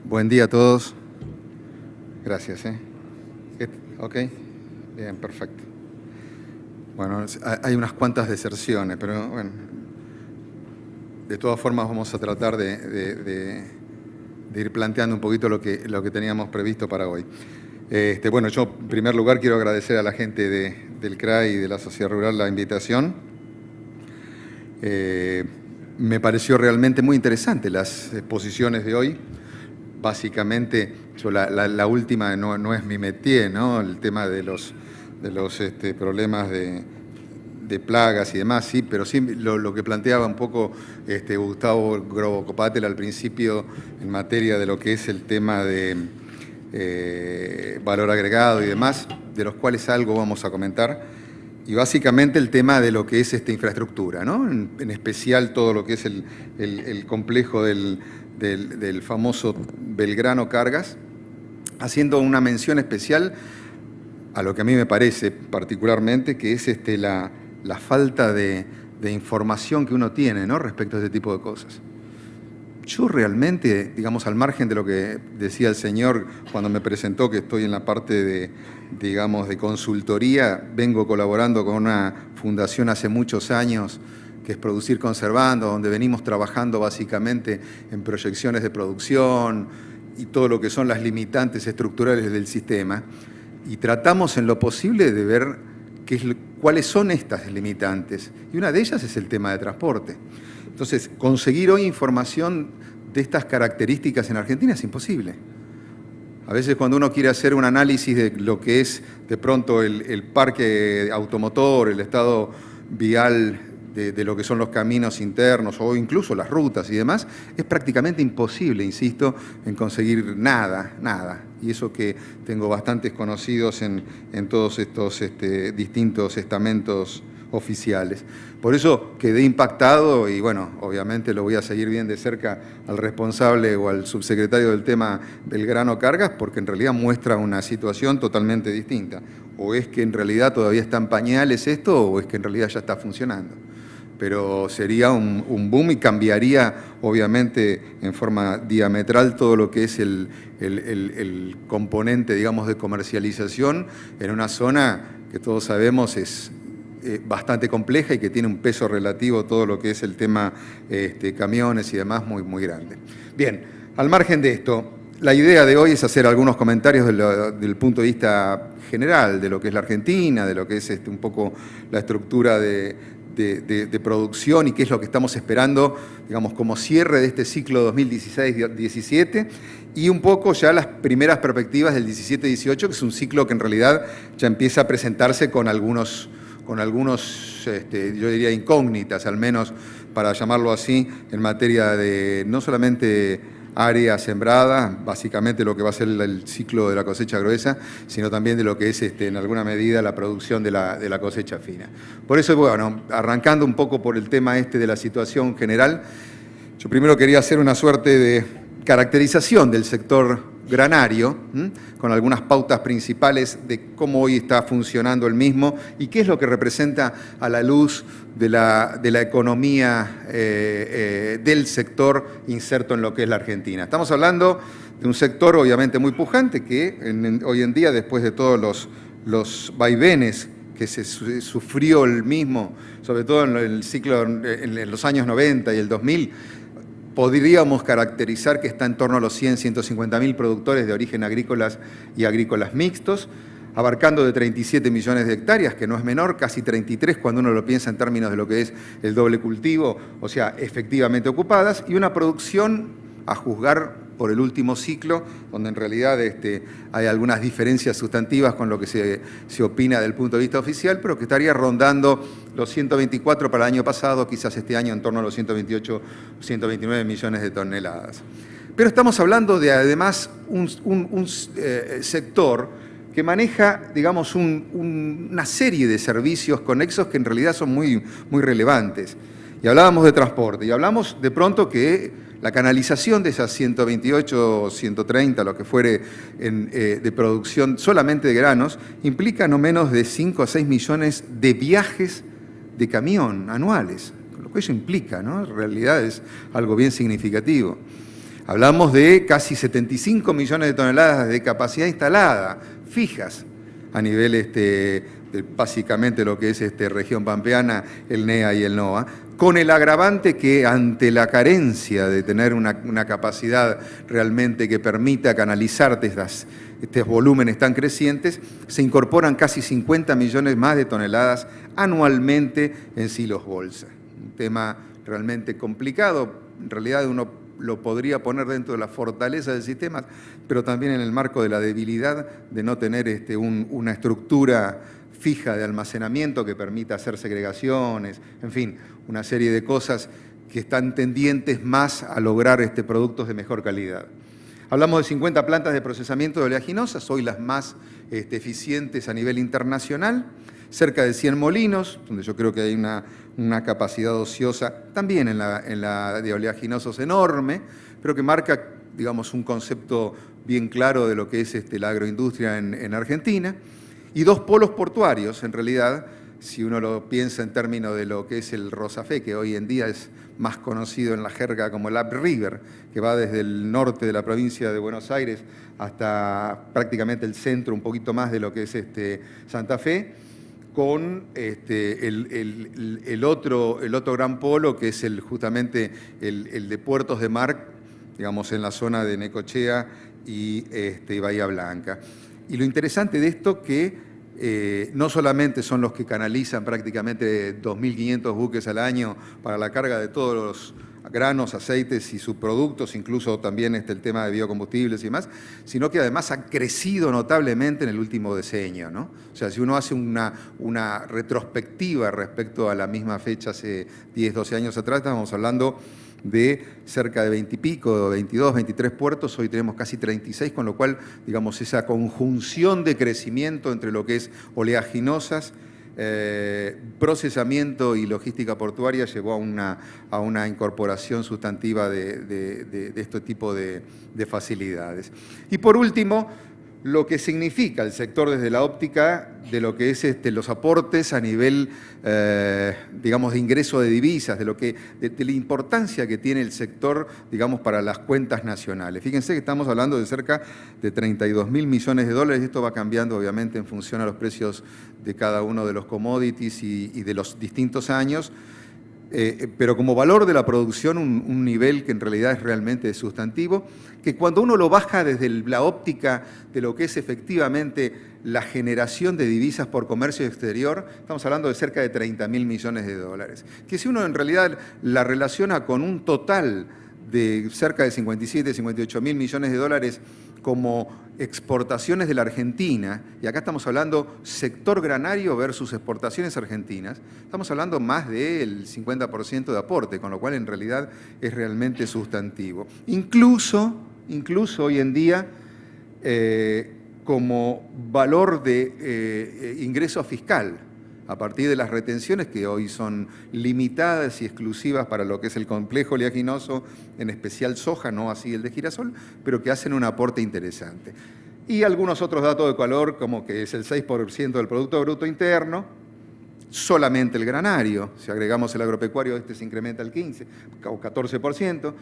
Buen día a todos. Gracias. ¿Ok? Bien, perfecto. Bueno, hay unas cuantas deserciones, pero bueno, de todas formas vamos a tratar de ir planteando un poquito lo que teníamos previsto para hoy. Bueno, yo en primer lugar quiero agradecer a la gente del CRA y de la Sociedad Rural la invitación. Me pareció realmente muy interesante las exposiciones de hoy. Básicamente, la última no es mi métier, ¿no? El tema de los problemas de plagas y demás, sí, pero sí lo que planteaba un poco Gustavo Grobocopatel al principio en materia de lo que es el tema de valor agregado y demás, de los cuales algo vamos a comentar, y básicamente el tema de lo que es infraestructura, ¿no? En especial todo lo que es el complejo del famoso Belgrano Cargas, haciendo una mención especial a lo que a mí me parece particularmente, que es la falta de información que uno tiene, ¿no?, respecto a este tipo de cosas. Yo realmente, digamos, al margen de lo que decía el señor cuando me presentó, que estoy en la parte de consultoría, vengo colaborando con una fundación hace muchos años, que es Producir Conservando, donde venimos trabajando básicamente en proyecciones de producción y todo lo que son las limitantes estructurales del sistema, y tratamos en lo posible de ver cuáles son estas limitantes, y una de ellas es el tema de transporte. Entonces, conseguir hoy información de estas características en Argentina es imposible. A veces cuando uno quiere hacer un análisis de lo que es de pronto el parque automotor, el estado vial de lo que son los caminos internos o incluso las rutas y demás, es prácticamente imposible, insisto, en conseguir nada. Y eso que tengo bastantes conocidos en todos estos distintos estamentos oficiales. Por eso quedé impactado y, bueno, obviamente lo voy a seguir bien de cerca al responsable o al subsecretario del tema Belgrano Cargas, porque en realidad muestra una situación totalmente distinta. O es que en realidad todavía está en pañales esto, o es que en realidad ya está funcionando. Pero sería un boom y cambiaría, obviamente, en forma diametral todo lo que es el componente, digamos, de comercialización en una zona que todos sabemos es bastante compleja y que tiene un peso relativo todo lo que es el tema camiones y demás muy grande. Bien, al margen de esto, la idea de hoy es hacer algunos comentarios del punto de vista general de lo que es la Argentina, de lo que es un poco la estructura de producción y qué es lo que estamos esperando, digamos, como cierre de este ciclo 2016-17 y un poco ya las primeras perspectivas del 17-18, que es un ciclo que en realidad ya empieza a presentarse con algunos yo diría incógnitas, al menos para llamarlo así, en materia de no solamente área sembrada, básicamente lo que va a ser el ciclo de la cosecha gruesa, sino también de lo que es en alguna medida la producción de la cosecha fina. Por eso, bueno, arrancando un poco por el tema de la situación general, yo primero quería hacer una suerte de caracterización del sector granario, con algunas pautas principales de cómo hoy está funcionando el mismo y qué es lo que representa a la luz de la economía del sector inserto en lo que es la Argentina. Estamos hablando de un sector obviamente muy pujante que hoy en día, después de todos los vaivenes que se sufrió el mismo, sobre todo en el ciclo en los años 90 y el 2000, podríamos caracterizar que está en torno a los 150.000 productores de origen agrícolas y agrícolas mixtos, abarcando de 37 millones de hectáreas, que no es menor, casi 33 cuando uno lo piensa en términos de lo que es el doble cultivo, o sea, efectivamente ocupadas, y una producción, a juzgar por el último ciclo, donde en realidad hay algunas diferencias sustantivas con lo que se opina del punto de vista oficial, pero que estaría rondando los 124 para el año pasado, quizás este año en torno a los 128, 129 millones de toneladas. Pero estamos hablando de, además, un sector que maneja, digamos, una serie de servicios conexos que en realidad son muy relevantes. Y hablábamos de transporte, y hablamos de pronto que la canalización de esas 128 o 130, lo que fuere, de producción solamente de granos, implica no menos de 5 a 6 millones de viajes de camión anuales, lo que eso implica, ¿no? En realidad es algo bien significativo. Hablamos de casi 75 millones de toneladas de capacidad instalada, fijas, a nivel de básicamente lo que es región pampeana, el NEA y el NOA, con el agravante que ante la carencia de tener una capacidad realmente que permita canalizar estos volúmenes tan crecientes, se incorporan casi 50 millones más de toneladas anualmente en silos bolsa. Un tema realmente complicado, en realidad uno lo podría poner dentro de la fortaleza del sistema, pero también en el marco de la debilidad de no tener una estructura fija de almacenamiento que permita hacer segregaciones, en fin, una serie de cosas que están tendientes más a lograr productos de mejor calidad. Hablamos de 50 plantas de procesamiento de oleaginosas, hoy las más eficientes a nivel internacional, cerca de 100 molinos, donde yo creo que hay una capacidad ociosa también en la de oleaginosos enorme, pero que marca, digamos, un concepto bien claro de lo que es la agroindustria en Argentina, y 2 polos portuarios, en realidad, si uno lo piensa en términos de lo que es el Rosafé, que hoy en día es más conocido en la jerga como el Upriver, que va desde el norte de la provincia de Buenos Aires hasta prácticamente el centro, un poquito más de lo que es Santa Fe, con el otro gran polo, que es justamente el de Puertos de Mar, digamos, en la zona de Necochea y Bahía Blanca. Y lo interesante de esto que no solamente son los que canalizan prácticamente 2.500 buques al año para la carga de todos los granos, aceites y subproductos, incluso también el tema de biocombustibles y demás, sino que además ha crecido notablemente en el último decenio, ¿no? O sea, si uno hace una retrospectiva respecto a la misma fecha hace 10, 12 años atrás, estábamos hablando de cerca de 20 y pico, 22, 23 puertos, hoy tenemos casi 36, con lo cual, digamos, esa conjunción de crecimiento entre lo que es oleaginosas, procesamiento y logística portuaria llevó a una incorporación sustantiva de este tipo de facilidades. Y por último, lo que significa el sector desde la óptica de lo que es los aportes a nivel, digamos, de ingreso de divisas, de la importancia que tiene el sector, digamos, para las cuentas nacionales. Fíjense que estamos hablando de cerca de 32.000 millones de dólares, y esto va cambiando obviamente en función a los precios de cada uno de los commodities y de los distintos años, pero como valor de la producción un nivel que en realidad es realmente sustantivo, que cuando uno lo baja desde la óptica de lo que es efectivamente la generación de divisas por comercio exterior, estamos hablando de cerca de 30.000 millones de dólares, que si uno en realidad la relaciona con un total de cerca de 57, 58.000 millones de dólares como exportaciones de la Argentina, y acá estamos hablando sector granario versus exportaciones argentinas, estamos hablando más del 50% de aporte, con lo cual en realidad es realmente sustantivo. Incluso hoy en día, como valor de ingreso fiscal, a partir de las retenciones que hoy son limitadas y exclusivas para lo que es el complejo oleaginoso, en especial soja, no así el de girasol, pero que hacen un aporte interesante. Y algunos otros datos de color, como que es el 6% del Producto Bruto Interno, solamente el granario, si agregamos el agropecuario, se incrementa al 15 o 14%.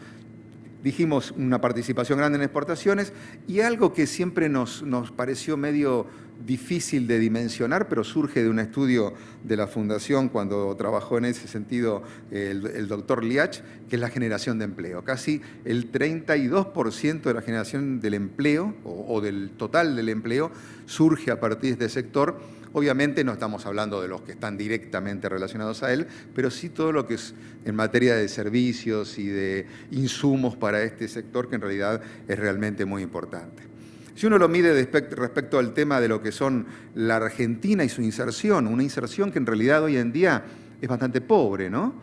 Dijimos una participación grande en exportaciones, y algo que siempre nos pareció medio difícil de dimensionar, pero surge de un estudio de la Fundación cuando trabajó en ese sentido el doctor Liach, que es la generación de empleo. Casi el 32% de la generación del empleo o del total del empleo surge a partir de este sector. Obviamente no estamos hablando de los que están directamente relacionados a él, pero sí todo lo que es en materia de servicios y de insumos para este sector, que en realidad es realmente muy importante. Si uno lo mide respecto al tema de lo que son la Argentina y su inserción, una inserción que en realidad hoy en día es bastante pobre, ¿no?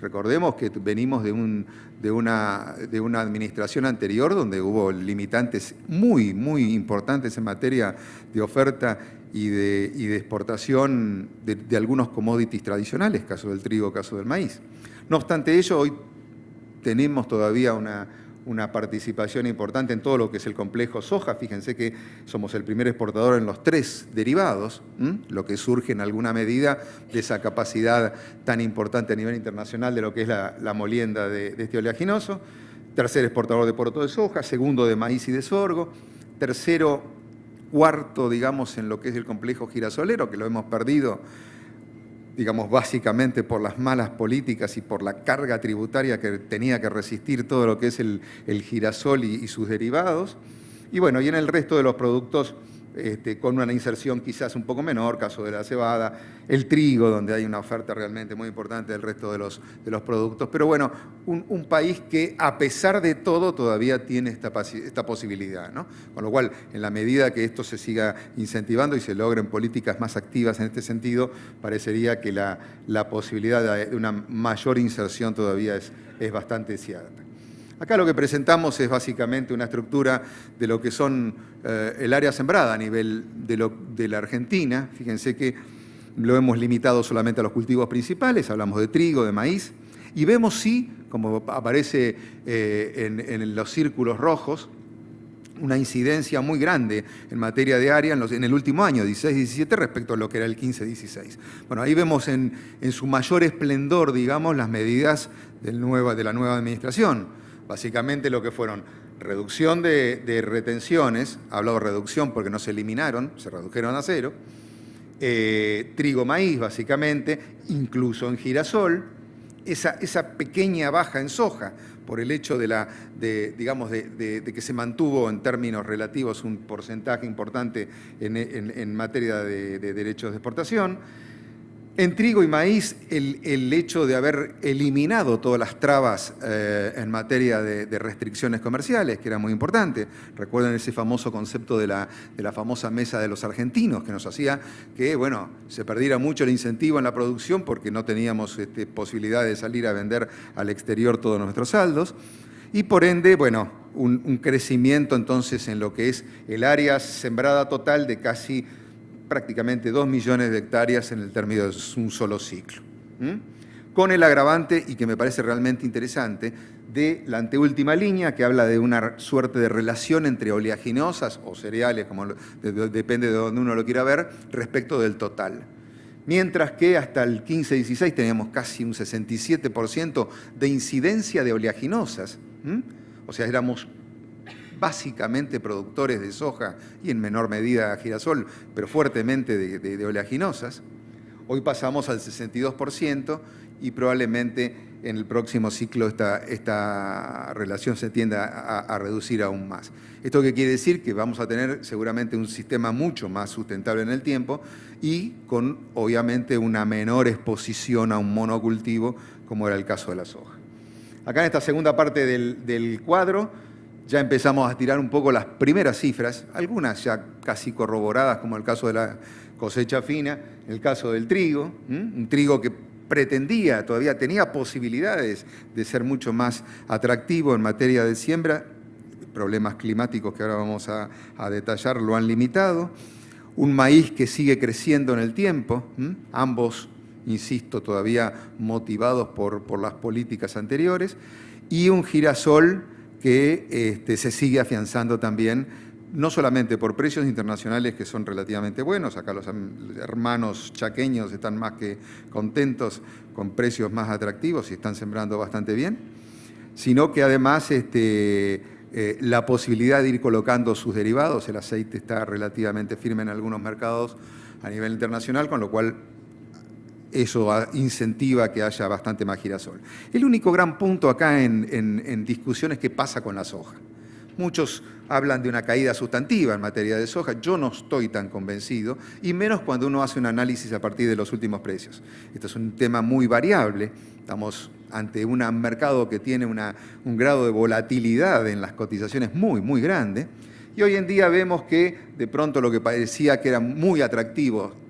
Recordemos que venimos de una administración anterior donde hubo limitantes muy, muy importantes en materia de oferta y de exportación de algunos commodities tradicionales, caso del trigo, caso del maíz. No obstante ello, hoy tenemos todavía una participación importante en todo lo que es el complejo soja. Fíjense que somos el primer exportador en los 3 derivados, lo que surge en alguna medida de esa capacidad tan importante a nivel internacional de lo que es la molienda de este oleaginoso. tercer exportador de poroto de soja, segundo de maíz y de sorgo, tercero, cuarto, digamos, en lo que es el complejo girasolero, que lo hemos perdido, digamos, básicamente por las malas políticas y por la carga tributaria que tenía que resistir todo lo que es el girasol y sus derivados. Y bueno, y en el resto de los productos, con una inserción quizás un poco menor, caso de la cebada, el trigo, donde hay una oferta realmente muy importante del resto de los productos. Pero bueno, un país que a pesar de todo todavía tiene esta posibilidad, ¿no? Con lo cual, en la medida que esto se siga incentivando y se logren políticas más activas en este sentido, parecería que la posibilidad de una mayor inserción todavía es bastante cierta. Acá lo que presentamos es básicamente una estructura de lo que son el área sembrada a nivel de la Argentina. Fíjense que lo hemos limitado solamente a los cultivos principales, hablamos de trigo, de maíz, y vemos sí, como aparece en los círculos rojos, una incidencia muy grande en materia de área en el último año, 16-17, respecto a lo que era el 15-16. Bueno, ahí vemos en su mayor esplendor, digamos, las medidas de la nueva administración. Básicamente lo que fueron reducción de retenciones, hablo de reducción porque no se eliminaron, se redujeron a cero, trigo, maíz, básicamente, incluso en girasol, esa pequeña baja en soja, por el hecho de que se mantuvo en términos relativos un porcentaje importante en materia de derechos de exportación. En trigo y maíz, el hecho de haber eliminado todas las trabas en materia de restricciones comerciales, que era muy importante. Recuerden ese famoso concepto de la famosa mesa de los argentinos, que nos hacía que, bueno, se perdiera mucho el incentivo en la producción porque no teníamos posibilidad de salir a vender al exterior todos nuestros saldos. Y por ende, bueno, un crecimiento entonces en lo que es el área sembrada total de casi prácticamente 2 millones de hectáreas en el término de un solo ciclo. Con el agravante, y que me parece realmente interesante, de la anteúltima línea, que habla de una suerte de relación entre oleaginosas o cereales, como depende de donde uno lo quiera ver, respecto del total. Mientras que hasta el 15-16 teníamos casi un 67% de incidencia de oleaginosas. O sea, éramos básicamente productores de soja y en menor medida girasol, pero fuertemente de oleaginosas. Hoy pasamos al 62% y probablemente en el próximo ciclo esta relación se tienda a reducir aún más. ¿Esto qué quiere decir? Que vamos a tener seguramente un sistema mucho más sustentable en el tiempo y con obviamente una menor exposición a un monocultivo como era el caso de la soja. Acá en esta segunda parte del cuadro ya empezamos a tirar un poco las primeras cifras, algunas ya casi corroboradas, como el caso de la cosecha fina, el caso del trigo, un trigo que todavía tenía posibilidades de ser mucho más atractivo en materia de siembra. Problemas climáticos que ahora vamos a detallar lo han limitado. Un maíz que sigue creciendo en el tiempo, ambos, insisto, todavía motivados por las políticas anteriores, y un girasol que se sigue afianzando también, no solamente por precios internacionales que son relativamente buenos, acá los hermanos chaqueños están más que contentos con precios más atractivos y están sembrando bastante bien, sino que además la posibilidad de ir colocando sus derivados, el aceite está relativamente firme en algunos mercados a nivel internacional, con lo cual eso incentiva que haya bastante más girasol. El único gran punto acá en discusión es qué pasa con la soja. Muchos hablan de una caída sustantiva en materia de soja. Yo no estoy tan convencido, y menos cuando uno hace un análisis a partir de los últimos precios. Esto es un tema muy variable. Estamos ante un mercado que tiene un grado de volatilidad en las cotizaciones muy, muy grande. Y hoy en día vemos que de pronto lo que parecía que era muy atractivo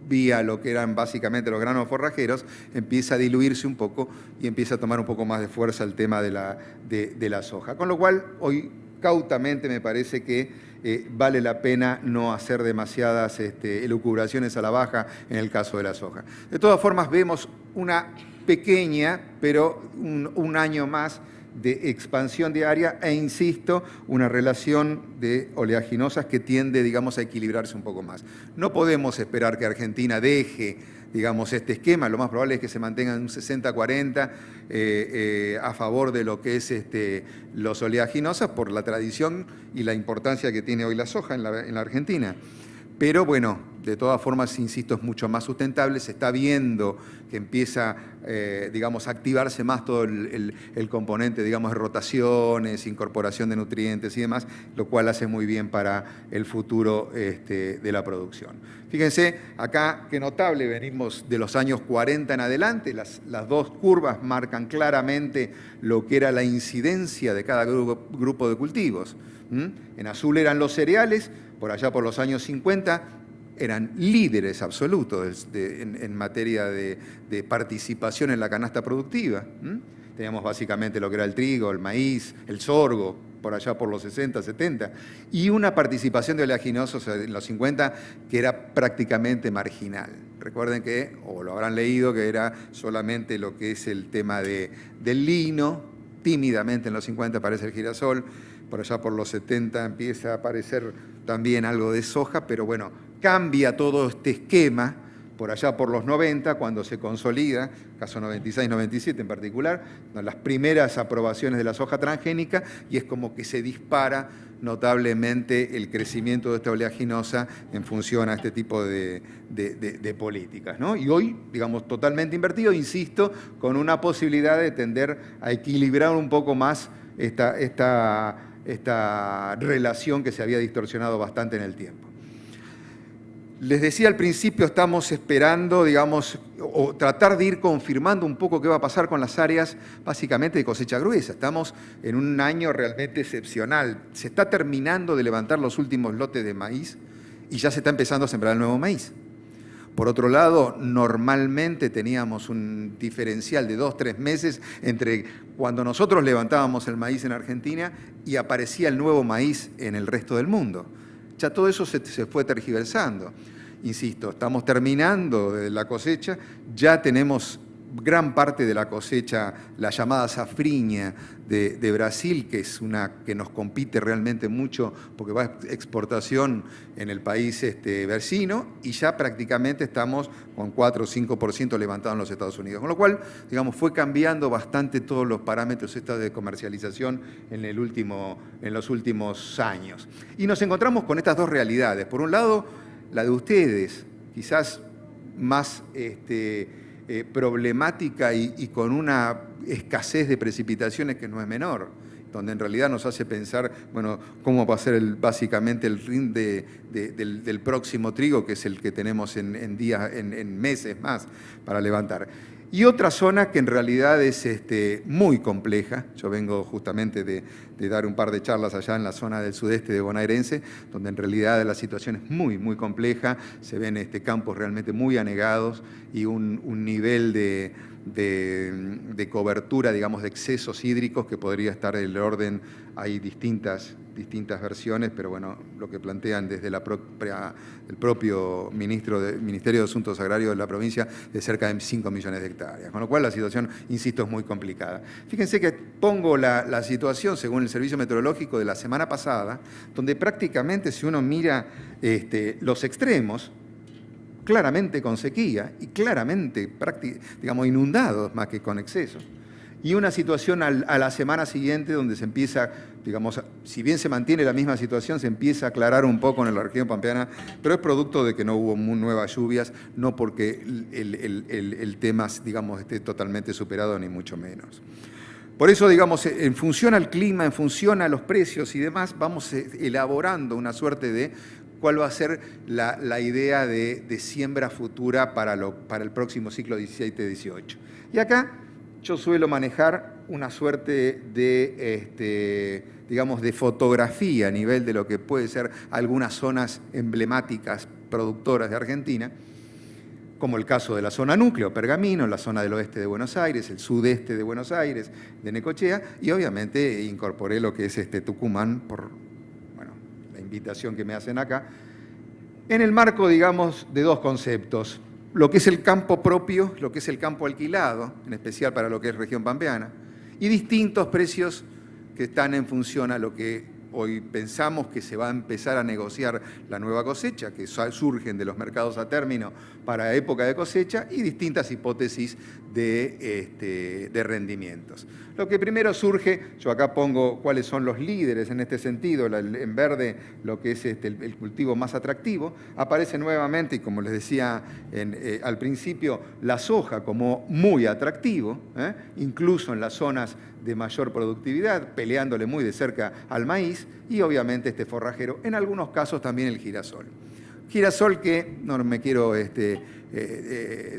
vía lo que eran básicamente los granos forrajeros, empieza a diluirse un poco y empieza a tomar un poco más de fuerza el tema de la soja. Con lo cual, hoy cautamente me parece que vale la pena no hacer demasiadas elucubraciones a la baja en el caso de la soja. De todas formas, vemos una pequeña, pero un año más de expansión de área e, insisto, una relación de oleaginosas que tiende, digamos, a equilibrarse un poco más. No podemos esperar que Argentina deje, digamos, este esquema. Lo más probable es que se mantenga en un 60-40 a favor de lo que es los oleaginosas por la tradición y la importancia que tiene hoy la soja en la Argentina. Pero bueno, de todas formas, insisto, es mucho más sustentable. Se está viendo que empieza, digamos, a activarse más todo el componente, digamos, de rotaciones, incorporación de nutrientes y demás, lo cual hace muy bien para el futuro de la producción. Fíjense, acá qué notable, venimos de los años 40 en adelante, las dos curvas marcan claramente lo que era la incidencia de cada grupo de cultivos. En azul eran los cereales, por allá por los años 50, eran líderes absolutos en materia de participación en la canasta productiva. Teníamos básicamente lo que era el trigo, el maíz, el sorgo, por allá por los 60, 70, y una participación de oleaginosos en los 50 que era prácticamente marginal. Recuerden que, o lo habrán leído, que era solamente lo que es el tema del lino, tímidamente en los 50 aparece el girasol, por allá por los 70 empieza a aparecer también algo de soja, pero bueno, cambia todo este esquema por allá por los 90, cuando se consolida, caso 96-97 en particular, las primeras aprobaciones de la soja transgénica, y es como que se dispara notablemente el crecimiento de esta oleaginosa en función a este tipo de políticas, ¿no? Y hoy, digamos, totalmente invertido, insisto, con una posibilidad de tender a equilibrar un poco más esta relación que se había distorsionado bastante en el tiempo. Les decía al principio, estamos esperando, digamos, o tratar de ir confirmando un poco qué va a pasar con las áreas básicamente de cosecha gruesa. Estamos en un año realmente excepcional. Se está terminando de levantar los últimos lotes de maíz y ya se está empezando a sembrar el nuevo maíz. Por otro lado, normalmente teníamos un diferencial de 2-3 meses entre cuando nosotros levantábamos el maíz en Argentina y aparecía el nuevo maíz en el resto del mundo. Ya todo eso se fue tergiversando. Insisto, estamos terminando la cosecha, ya tenemos gran parte de la cosecha, la llamada safriña de Brasil, que es una que nos compite realmente mucho porque va a exportación en el país vecino, y ya prácticamente estamos con 4 o 5% levantado en los Estados Unidos. Con lo cual, digamos, fue cambiando bastante todos los parámetros de comercialización en los últimos años. Y nos encontramos con estas dos realidades. Por un lado, la de ustedes, quizás más problemática y con una escasez de precipitaciones que no es menor, donde en realidad nos hace pensar, bueno, cómo va a ser básicamente el RIN del próximo trigo, que es el que tenemos en meses más para levantar. Y otra zona que en realidad es muy compleja. Yo vengo justamente de dar un par de charlas allá en la zona del sudeste de bonaerense, donde en realidad la situación es muy, muy compleja. Se ven campos realmente muy anegados y un nivel de cobertura, digamos, de excesos hídricos que podría estar en el orden. Hay distintas versiones, pero bueno, lo que plantean desde el propio Ministerio de Asuntos Agrarios de la provincia, de cerca de 5 millones de hectáreas. Con lo cual la situación, insisto, es muy complicada. Fíjense que pongo la situación según el Servicio Meteorológico de la semana pasada, donde prácticamente, si uno mira los extremos, claramente con sequía y claramente, digamos, inundados más que con excesos. Y una situación a la semana siguiente donde se empieza, digamos, si bien se mantiene la misma situación, se empieza a aclarar un poco en la región pampeana, pero es producto de que no hubo nuevas lluvias, no porque el tema, digamos, esté totalmente superado, ni mucho menos. Por eso, digamos, en función al clima, en función a los precios y demás, vamos elaborando una suerte de cuál va a ser la idea de siembra futura para el próximo ciclo 17-18. Y acá yo suelo manejar una suerte digamos, de fotografía a nivel de lo que puede ser algunas zonas emblemáticas productoras de Argentina, como el caso de la zona núcleo, Pergamino, la zona del oeste de Buenos Aires, el sudeste de Buenos Aires, de Necochea, y obviamente incorporé lo que es Tucumán por la invitación que me hacen acá, en el marco, digamos, de dos conceptos: lo que es el campo propio, lo que es el campo alquilado, en especial para lo que es región pampeana, y distintos precios que están en función a lo que hoy pensamos que se va a empezar a negociar la nueva cosecha, que surgen de los mercados a término para época de cosecha, y distintas hipótesis de rendimientos. Lo que primero surge, yo acá pongo cuáles son los líderes en este sentido, en verde lo que es el cultivo más atractivo, aparece nuevamente, y como les decía al principio, la soja como muy atractivo, incluso en las zonas de mayor productividad, peleándole muy de cerca al maíz, y obviamente este forrajero, en algunos casos también el girasol. Girasol que, no me quiero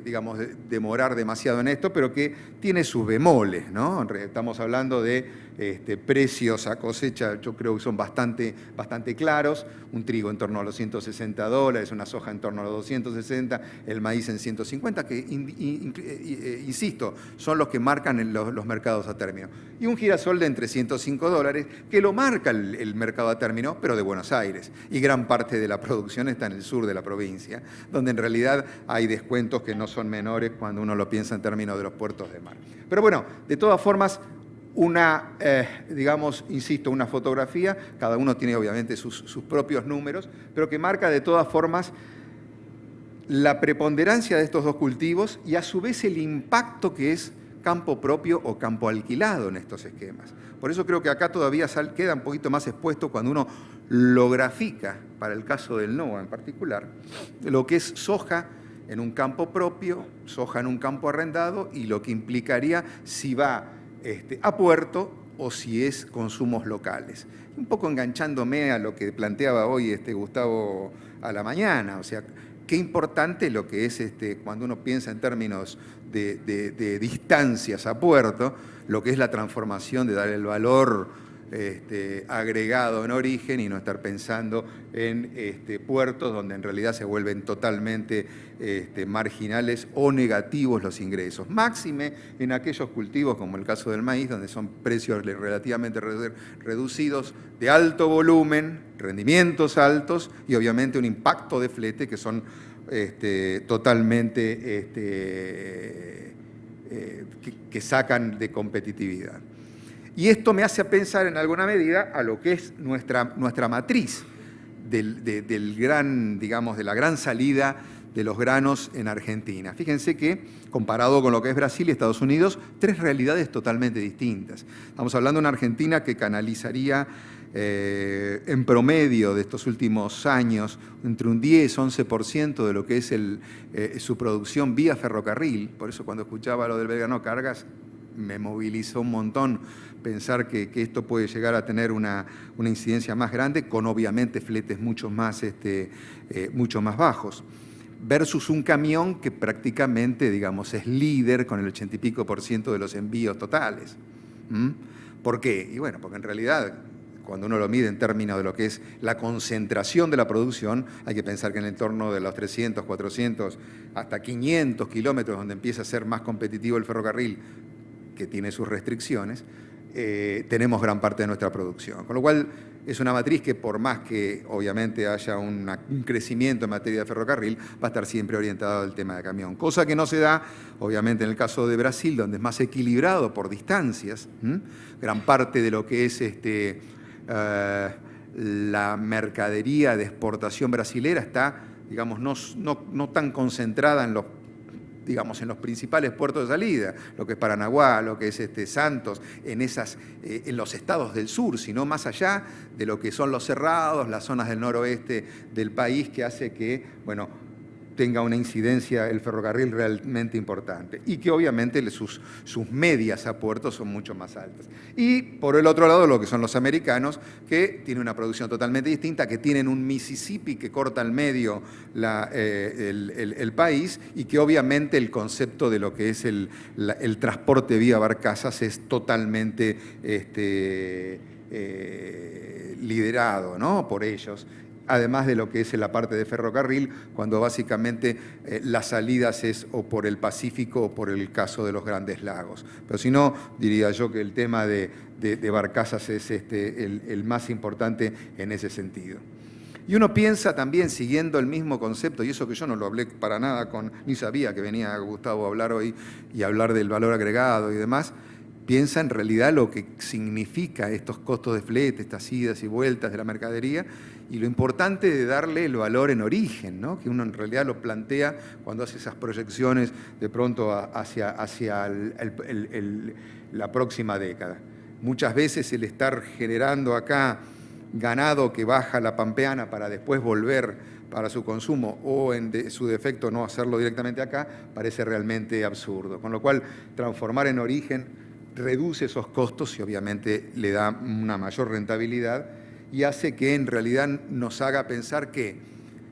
digamos, demorar demasiado en esto, pero que tiene sus bemoles, ¿no? Estamos hablando de precios a cosecha, yo creo que son bastante claros, un trigo en torno a los $160, una soja en torno a los 260, el maíz en 150, que, insisto, son los que marcan los mercados a término. Y un girasol de entre $105, que lo marca el mercado a término, pero de Buenos Aires. Y gran parte de la producción está en el sur de la provincia, donde en realidad hay descuentos que no son menores cuando uno lo piensa en términos de los puertos de mar. Pero bueno, de todas formas, digamos, insisto, una fotografía, cada uno tiene obviamente sus propios números, pero que marca de todas formas la preponderancia de estos dos cultivos y a su vez el impacto que es campo propio o campo alquilado en estos esquemas. Por eso creo que acá todavía queda un poquito más expuesto cuando uno lo grafica, para el caso del NOA en particular, lo que es soja en un campo propio, soja en un campo arrendado y lo que implicaría si va a puerto o si es consumos locales. Un poco enganchándome a lo que planteaba hoy Gustavo a la mañana, o sea, qué importante lo que es cuando uno piensa en términos de distancias a puerto, lo que es la transformación de dar el valor agregado en origen y no estar pensando en puertos donde en realidad se vuelven totalmente marginales o negativos los ingresos. Máxime en aquellos cultivos como el caso del maíz, donde son precios relativamente reducidos, de alto volumen, rendimientos altos y obviamente un impacto de flete que son totalmente que sacan de competitividad. Y esto me hace pensar en alguna medida a lo que es nuestra matriz de la gran salida de los granos en Argentina. Fíjense que, comparado con lo que es Brasil y Estados Unidos, tres realidades totalmente distintas. Estamos hablando de una Argentina que canalizaría en promedio de estos últimos años entre un 10-11% de lo que es su producción vía ferrocarril. Por eso cuando escuchaba lo del Belgrano Cargas me movilizó un montón pensar que esto puede llegar a tener una incidencia más grande, con obviamente fletes mucho más bajos, versus un camión que prácticamente, digamos, es líder con el 80 y pico % de los envíos totales. ¿Por qué? Y bueno, porque en realidad, cuando uno lo mide en términos de lo que es la concentración de la producción, hay que pensar que en el entorno de los 300, 400, hasta 500 kilómetros, donde empieza a ser más competitivo el ferrocarril, que tiene sus restricciones, tenemos gran parte de nuestra producción. Con lo cual, es una matriz que por más que obviamente haya un crecimiento en materia de ferrocarril, va a estar siempre orientada al tema de camión. Cosa que no se da, obviamente, en el caso de Brasil, donde es más equilibrado por distancias. Gran parte de lo que es la mercadería de exportación brasilera está, digamos, no tan concentrada en los principales puertos de salida, lo que es Paranaguá, lo que es Santos, en los estados del sur, sino más allá de lo que son los cerrados, las zonas del noroeste del país, que hace que, bueno, tenga una incidencia el ferrocarril realmente importante y que obviamente sus medias a puertos son mucho más altas. Y por el otro lado, lo que son los americanos, que tienen una producción totalmente distinta, que tienen un Mississippi que corta al medio el país y que obviamente el concepto de lo que es el transporte vía barcazas es totalmente liderado, ¿no?, por ellos. Además de lo que es la parte de ferrocarril, cuando básicamente las salidas es o por el Pacífico o por el caso de los Grandes Lagos. Pero si no, diría yo que el tema de barcazas es el más importante en ese sentido. Y uno piensa también, siguiendo el mismo concepto, y eso que yo no lo hablé para nada ni sabía que venía Gustavo a hablar hoy y hablar del valor agregado y demás, piensa en realidad lo que significa estos costos de flete, estas idas y vueltas de la mercadería, y lo importante de darle el valor en origen, ¿no? Que uno en realidad lo plantea cuando hace esas proyecciones de pronto hacia la próxima década. Muchas veces el estar generando acá ganado que baja la pampeana para después volver para su consumo o en su defecto no hacerlo directamente acá, parece realmente absurdo. Con lo cual, transformar en origen reduce esos costos y obviamente le da una mayor rentabilidad y hace que en realidad nos haga pensar que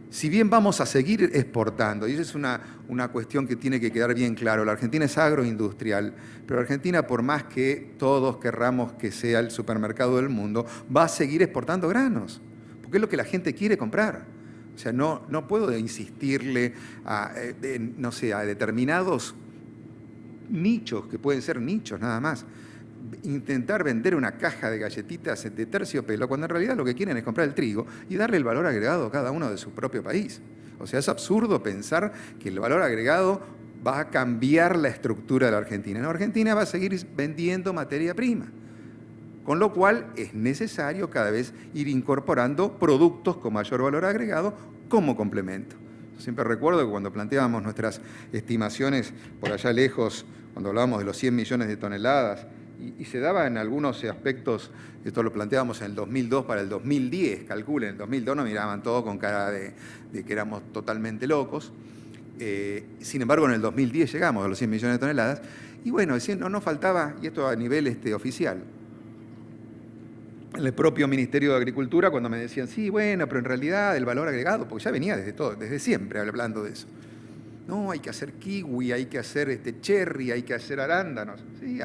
si bien vamos a seguir exportando, y esa es una cuestión que tiene que quedar bien claro, la Argentina es agroindustrial, pero la Argentina, por más que todos querramos que sea el supermercado del mundo, va a seguir exportando granos, porque es lo que la gente quiere comprar. O sea, no puedo insistirle no sé, a determinados nichos, que pueden ser nichos nada más, intentar vender una caja de galletitas de terciopelo cuando en realidad lo que quieren es comprar el trigo y darle el valor agregado a cada uno de su propio país. O sea, es absurdo pensar que el valor agregado va a cambiar la estructura de la Argentina. La Argentina va a seguir vendiendo materia prima, con lo cual es necesario cada vez ir incorporando productos con mayor valor agregado como complemento. Siempre recuerdo que cuando planteábamos nuestras estimaciones por allá lejos, cuando hablábamos de los 100 millones de toneladas, y se daba en algunos aspectos, esto lo planteábamos en el 2002 para el 2010, calculen, en el 2002 nos miraban todos con cara de que éramos totalmente locos. Sin embargo, en el 2010 llegamos a los 100 millones de toneladas, y bueno, no nos faltaba, y esto a nivel oficial, en el propio Ministerio de Agricultura, cuando me decían, sí, bueno, pero en realidad el valor agregado, porque ya venía desde siempre hablando de eso. No, hay que hacer kiwi, hay que hacer cherry, hay que hacer arándanos. Sí,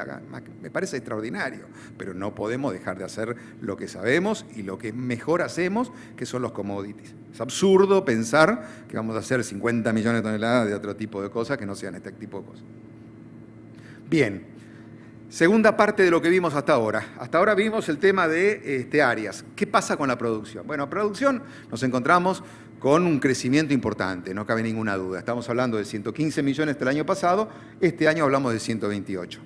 me parece extraordinario, pero no podemos dejar de hacer lo que sabemos y lo que mejor hacemos, que son los commodities. Es absurdo pensar que vamos a hacer 50 millones de toneladas de otro tipo de cosas que no sean este tipo de cosas. Bien. Segunda parte de lo que vimos hasta ahora. Hasta ahora vimos el tema de áreas. ¿Qué pasa con la producción? Bueno, producción nos encontramos con un crecimiento importante, no cabe ninguna duda. Estamos hablando de 115 millones del año pasado, este año hablamos de 128.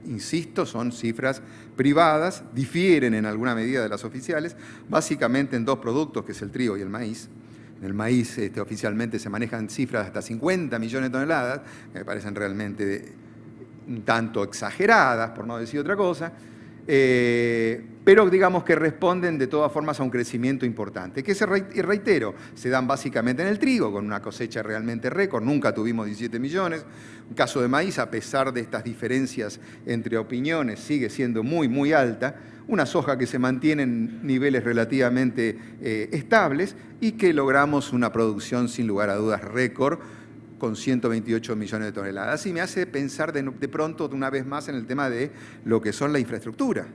Insisto, son cifras privadas, difieren en alguna medida de las oficiales, básicamente en dos productos, que es el trigo y el maíz. En el maíz oficialmente se manejan cifras de hasta 50 millones de toneladas, que me parecen realmente un tanto exageradas, por no decir otra cosa, pero digamos que responden de todas formas a un crecimiento importante, que reitero, se dan básicamente en el trigo, con una cosecha realmente récord, nunca tuvimos 17 millones, en caso de maíz, a pesar de estas diferencias entre opiniones, sigue siendo muy, muy alta, una soja que se mantiene en niveles relativamente estables y que logramos una producción sin lugar a dudas récord, con 128 millones de toneladas. Y me hace pensar de pronto, una vez más, en el tema de lo que son la infraestructura.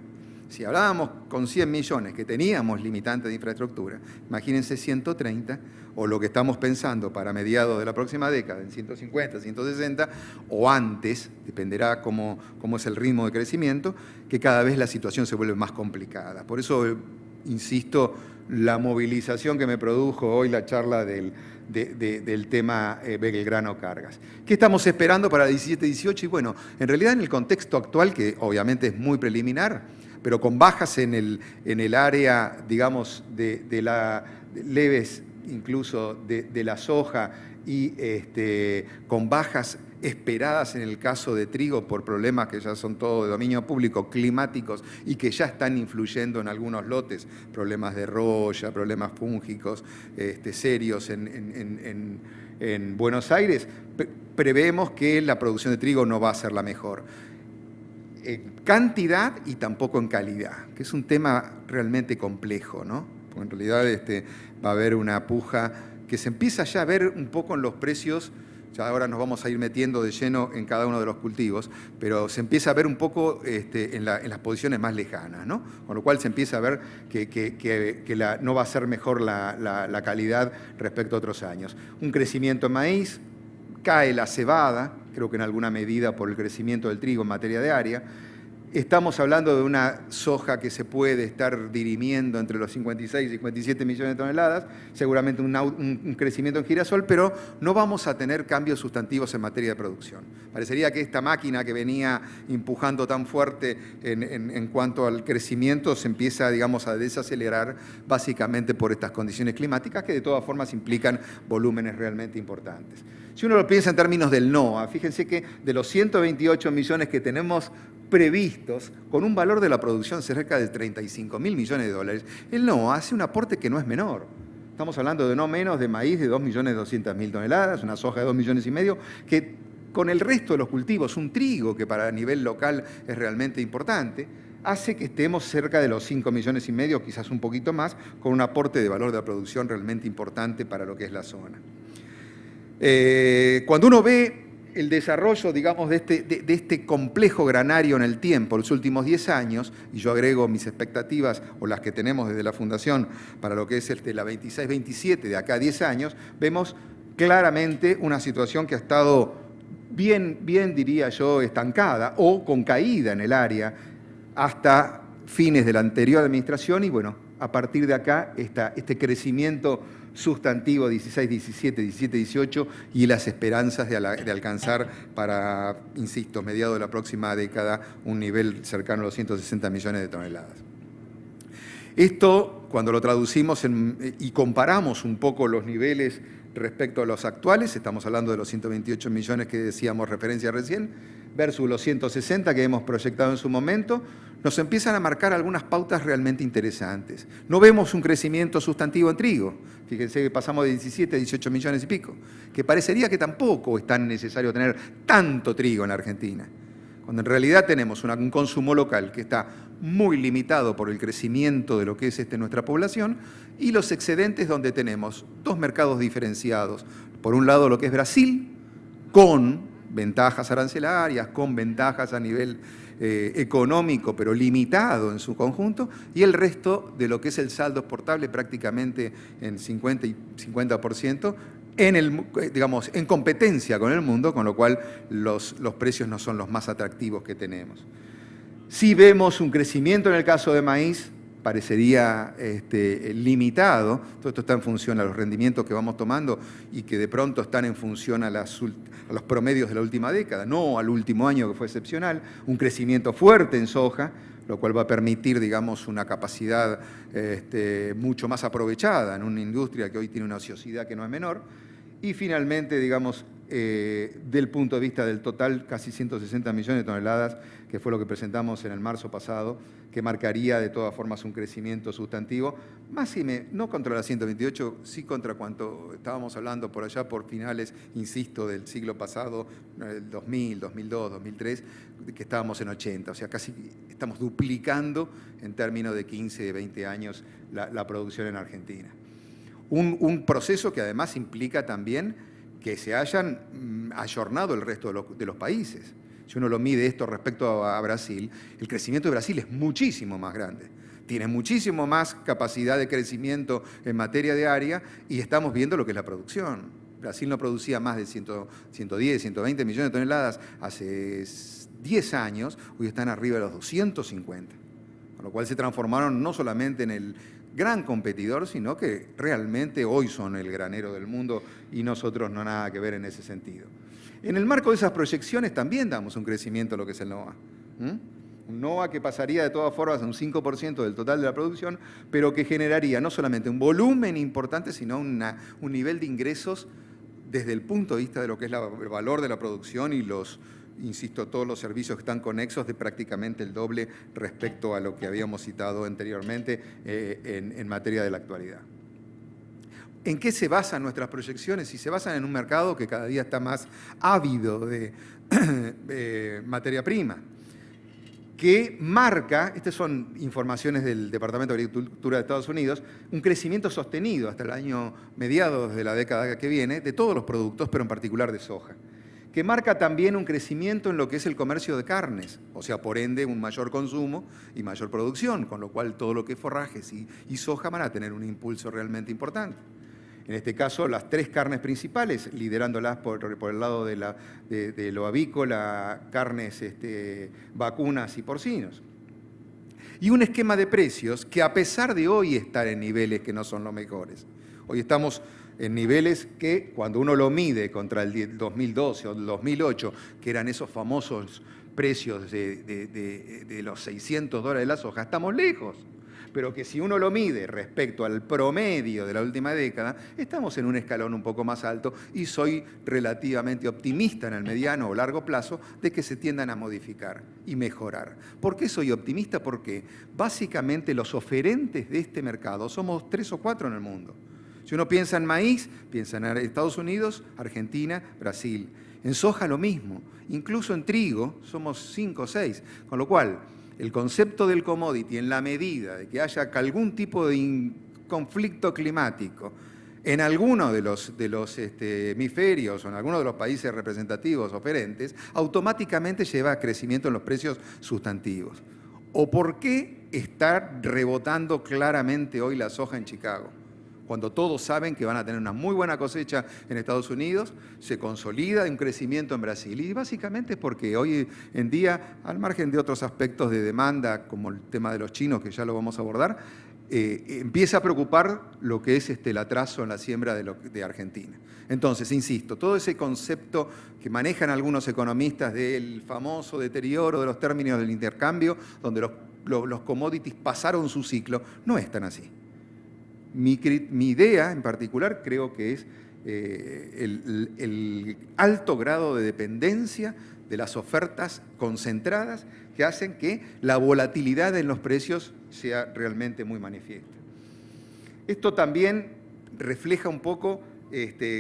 Si hablábamos con 100 millones, que teníamos limitantes de infraestructura, imagínense 130, o lo que estamos pensando para mediados de la próxima década, en 150, 160, o antes, dependerá cómo es el ritmo de crecimiento, que cada vez la situación se vuelve más complicada. Por eso, insisto, la movilización que me produjo hoy la charla del tema Belgrano Cargas. ¿Qué estamos esperando para el 17-18? Y bueno, en realidad en el contexto actual, que obviamente es muy preliminar, pero con bajas en el área, digamos, de leves incluso de la soja y con bajas esperadas en el caso de trigo por problemas que ya son todo de dominio público, climáticos, y que ya están influyendo en algunos lotes, problemas de roya, problemas fúngicos serios en Buenos Aires, prevemos que la producción de trigo no va a ser la mejor. En cantidad y tampoco en calidad, que es un tema realmente complejo, ¿no? Porque en realidad va a haber una puja que se empieza ya a ver un poco en los precios. Ya ahora nos vamos a ir metiendo de lleno en cada uno de los cultivos, pero se empieza a ver un poco en las posiciones más lejanas, ¿no? Con lo cual se empieza a ver que no va a ser mejor la calidad respecto a otros años. Un crecimiento en maíz, cae la cebada, creo que en alguna medida por el crecimiento del trigo en materia de área, Estamos hablando de una soja que se puede estar dirimiendo entre los 56 y 57 millones de toneladas, seguramente un crecimiento en girasol, pero no vamos a tener cambios sustantivos en materia de producción. Parecería que esta máquina que venía empujando tan fuerte en cuanto al crecimiento se empieza, digamos, a desacelerar básicamente por estas condiciones climáticas que de todas formas implican volúmenes realmente importantes. Si uno lo piensa en términos del NOA, fíjense que de los 128 millones que tenemos previstos, con un valor de la producción cerca de 35.000 millones de dólares, el NOA hace un aporte que no es menor. Estamos hablando de no menos de maíz de 2.200.000 toneladas, una soja de 2,5 millones, que con el resto de los cultivos, un trigo que para nivel local es realmente importante, hace que estemos cerca de los 5,5 millones, quizás un poquito más, con un aporte de valor de la producción realmente importante para lo que es la zona. Cuando uno ve el desarrollo, digamos, de este complejo granario en el tiempo, los últimos 10 años, y yo agrego mis expectativas, o las que tenemos desde la Fundación, para lo que es la 26-27, de acá a 10 años, vemos claramente una situación que ha estado bien, diría yo, estancada o con caída en el área hasta fines de la anterior administración y, bueno, a partir de acá, este crecimiento sustantivo 16, 17, 17, 18 y las esperanzas de alcanzar para, insisto, mediados de la próxima década un nivel cercano a los 160 millones de toneladas. Esto, cuando lo traducimos y comparamos un poco los niveles respecto a los actuales, estamos hablando de los 128 millones que decíamos referencia recién, versus los 160 que hemos proyectado en su momento, nos empiezan a marcar algunas pautas realmente interesantes. No vemos un crecimiento sustantivo en trigo. Fíjense que pasamos de 17 a 18 millones y pico, que parecería que tampoco es tan necesario tener tanto trigo en la Argentina, cuando en realidad tenemos un consumo local que está muy limitado por el crecimiento de lo que es nuestra población y los excedentes donde tenemos dos mercados diferenciados. Por un lado lo que es Brasil, con ventajas arancelarias, con ventajas a nivel económico, pero limitado en su conjunto, y el resto de lo que es el saldo exportable prácticamente en 50%, en competencia con el mundo, con lo cual los precios no son los más atractivos que tenemos. Si vemos un crecimiento en el caso de maíz, parecería limitado. Todo esto está en función a los rendimientos que vamos tomando y que de pronto están en función a los promedios de la última década, no al último año que fue excepcional. Un crecimiento fuerte en soja, lo cual va a permitir, digamos, una capacidad mucho más aprovechada en una industria que hoy tiene una ociosidad que no es menor. Y finalmente, digamos, del punto de vista del total, casi 160 millones de toneladas, que fue lo que presentamos en el marzo pasado, que marcaría de todas formas un crecimiento sustantivo, no contra la 128, sí contra cuanto estábamos hablando por allá por finales, insisto, del siglo pasado, el 2000, 2002, 2003, que estábamos en 80, o sea, casi estamos duplicando en términos de 15, 20 años la producción en Argentina. Un proceso que además implica también que se hayan ayornado el resto de los países. Si uno lo mide esto respecto a Brasil, el crecimiento de Brasil es muchísimo más grande. Tiene muchísimo más capacidad de crecimiento en materia de área y estamos viendo lo que es la producción. Brasil no producía más de 110, 120 millones de toneladas hace 10 años, hoy están arriba de los 250. Con lo cual se transformaron no solamente en el gran competidor, sino que realmente hoy son el granero del mundo y nosotros no nada que ver en ese sentido. En el marco de esas proyecciones también damos un crecimiento a lo que es el NOA. Un NOA que pasaría de todas formas a un 5% del total de la producción, pero que generaría no solamente un volumen importante, sino un nivel de ingresos desde el punto de vista de lo que es el valor de la producción y insisto, todos los servicios que están conexos de prácticamente el doble respecto a lo que habíamos citado anteriormente en materia de la actualidad. ¿En qué se basan nuestras proyecciones? Y se basan en un mercado que cada día está más ávido de materia prima, que marca, estas son informaciones del Departamento de Agricultura de Estados Unidos, un crecimiento sostenido hasta el año mediados de la década que viene de todos los productos, pero en particular de soja, que marca también un crecimiento en lo que es el comercio de carnes, o sea, por ende, un mayor consumo y mayor producción, con lo cual todo lo que es forrajes y soja van a tener un impulso realmente importante. En este caso, las 3 carnes principales, liderándolas por el lado de lo avícola, carnes, vacunas y porcinos. Y un esquema de precios que, a pesar de hoy estar en niveles que no son los mejores, hoy estamos en niveles que, cuando uno lo mide contra el 2012 o el 2008, que eran esos famosos precios de los $600 la soja, estamos lejos. Pero que si uno lo mide respecto al promedio de la última década, estamos en un escalón un poco más alto y soy relativamente optimista en el mediano o largo plazo de que se tiendan a modificar y mejorar. ¿Por qué soy optimista? Porque básicamente los oferentes de este mercado somos 3 o 4 en el mundo. Si uno piensa en maíz, piensa en Estados Unidos, Argentina, Brasil. En soja lo mismo. Incluso en trigo somos 5 o 6. Con lo cual, el concepto del commodity, en la medida de que haya algún tipo de conflicto climático en alguno de los hemisferios o en alguno de los países representativos oferentes, automáticamente lleva a crecimiento en los precios sustantivos. ¿O por qué está rebotando claramente hoy la soja en Chicago? Cuando todos saben que van a tener una muy buena cosecha en Estados Unidos, se consolida un crecimiento en Brasil. Y básicamente es porque hoy en día, al margen de otros aspectos de demanda, como el tema de los chinos, que ya lo vamos a abordar, empieza a preocupar lo que es el atraso en la siembra de Argentina. Entonces, insisto, todo ese concepto que manejan algunos economistas del famoso deterioro de los términos del intercambio, donde los commodities pasaron su ciclo, no es tan así. Mi idea en particular creo que es el alto grado de dependencia de las ofertas concentradas que hacen que la volatilidad en los precios sea realmente muy manifiesta. Esto también refleja un poco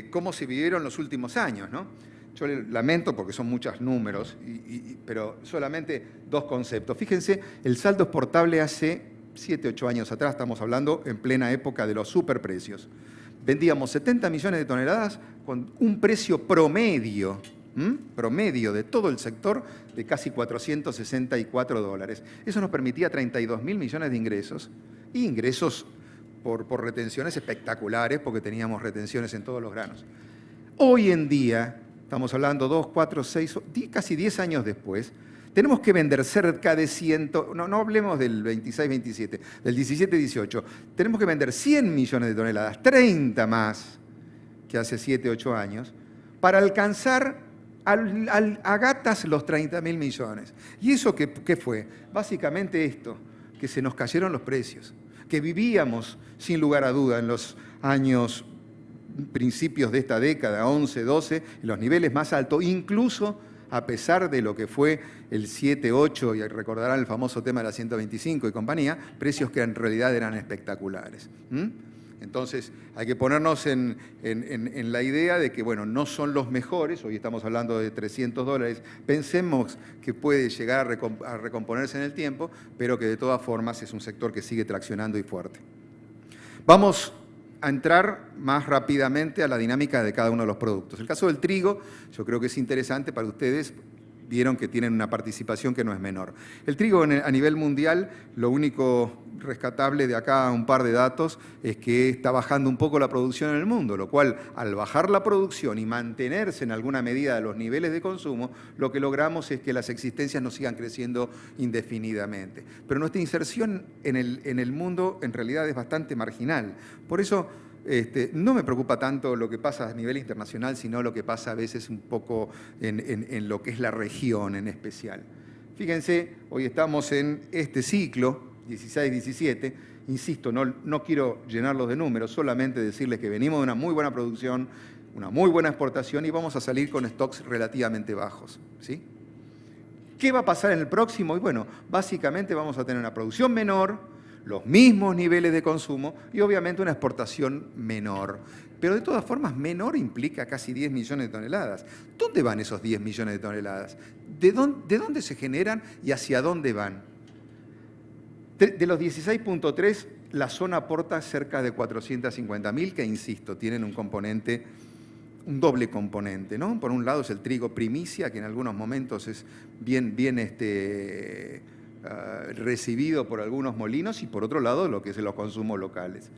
cómo se vivieron los últimos años, ¿no? Yo lamento porque son muchos números, pero solamente 2 conceptos. Fíjense, el saldo exportable hace 7, 8 años atrás, estamos hablando en plena época de los superprecios. Vendíamos 70 millones de toneladas con un precio promedio de todo el sector de casi $464. Eso nos permitía 32.000 millones de ingresos, y ingresos por retenciones espectaculares, porque teníamos retenciones en todos los granos. Hoy en día, estamos hablando 2, 4, 6, casi 10 años después, tenemos que vender cerca de 100, no hablemos del 26-27, del 17-18, tenemos que vender 100 millones de toneladas, 30 más que hace 7, 8 años, para alcanzar a gatas los 30.000 millones. ¿Y eso qué fue? Básicamente esto, que se nos cayeron los precios, que vivíamos, sin lugar a duda, en los años principios de esta década, 11, 12, en los niveles más altos, incluso a pesar de lo que fue el 7, 8, y recordarán el famoso tema de la 125 y compañía, precios que en realidad eran espectaculares. Entonces, hay que ponernos en la idea de que, bueno, no son los mejores, hoy estamos hablando de $300, pensemos que puede llegar a recomponerse en el tiempo, pero que de todas formas es un sector que sigue traccionando y fuerte. Vamos a entrar más rápidamente a la dinámica de cada uno de los productos. El caso del trigo, yo creo que es interesante para ustedes, vieron que tienen una participación que no es menor. El trigo a nivel mundial, lo único rescatable de acá, un par de datos, es que está bajando un poco la producción en el mundo, lo cual, al bajar la producción y mantenerse en alguna medida los niveles de consumo, lo que logramos es que las existencias no sigan creciendo indefinidamente. Pero nuestra inserción en el mundo en realidad es bastante marginal. Por eso, no me preocupa tanto lo que pasa a nivel internacional, sino lo que pasa a veces un poco en lo que es la región en especial. Fíjense, hoy estamos en este ciclo, 16-17, insisto, no quiero llenarlos de números, solamente decirles que venimos de una muy buena producción, una muy buena exportación y vamos a salir con stocks relativamente bajos, ¿sí? ¿Qué va a pasar en el próximo? Y bueno, básicamente vamos a tener una producción menor, los mismos niveles de consumo y obviamente una exportación menor. Pero de todas formas, menor implica casi 10 millones de toneladas. ¿Dónde van esos 10 millones de toneladas? ¿De dónde se generan y hacia dónde van? De los 16.3, la zona aporta cerca de 450.000, que insisto, tienen un componente, un doble componente, ¿no? Por un lado es el trigo primicia, que en algunos momentos es bien recibido por algunos molinos, y por otro lado lo que es los consumos locales.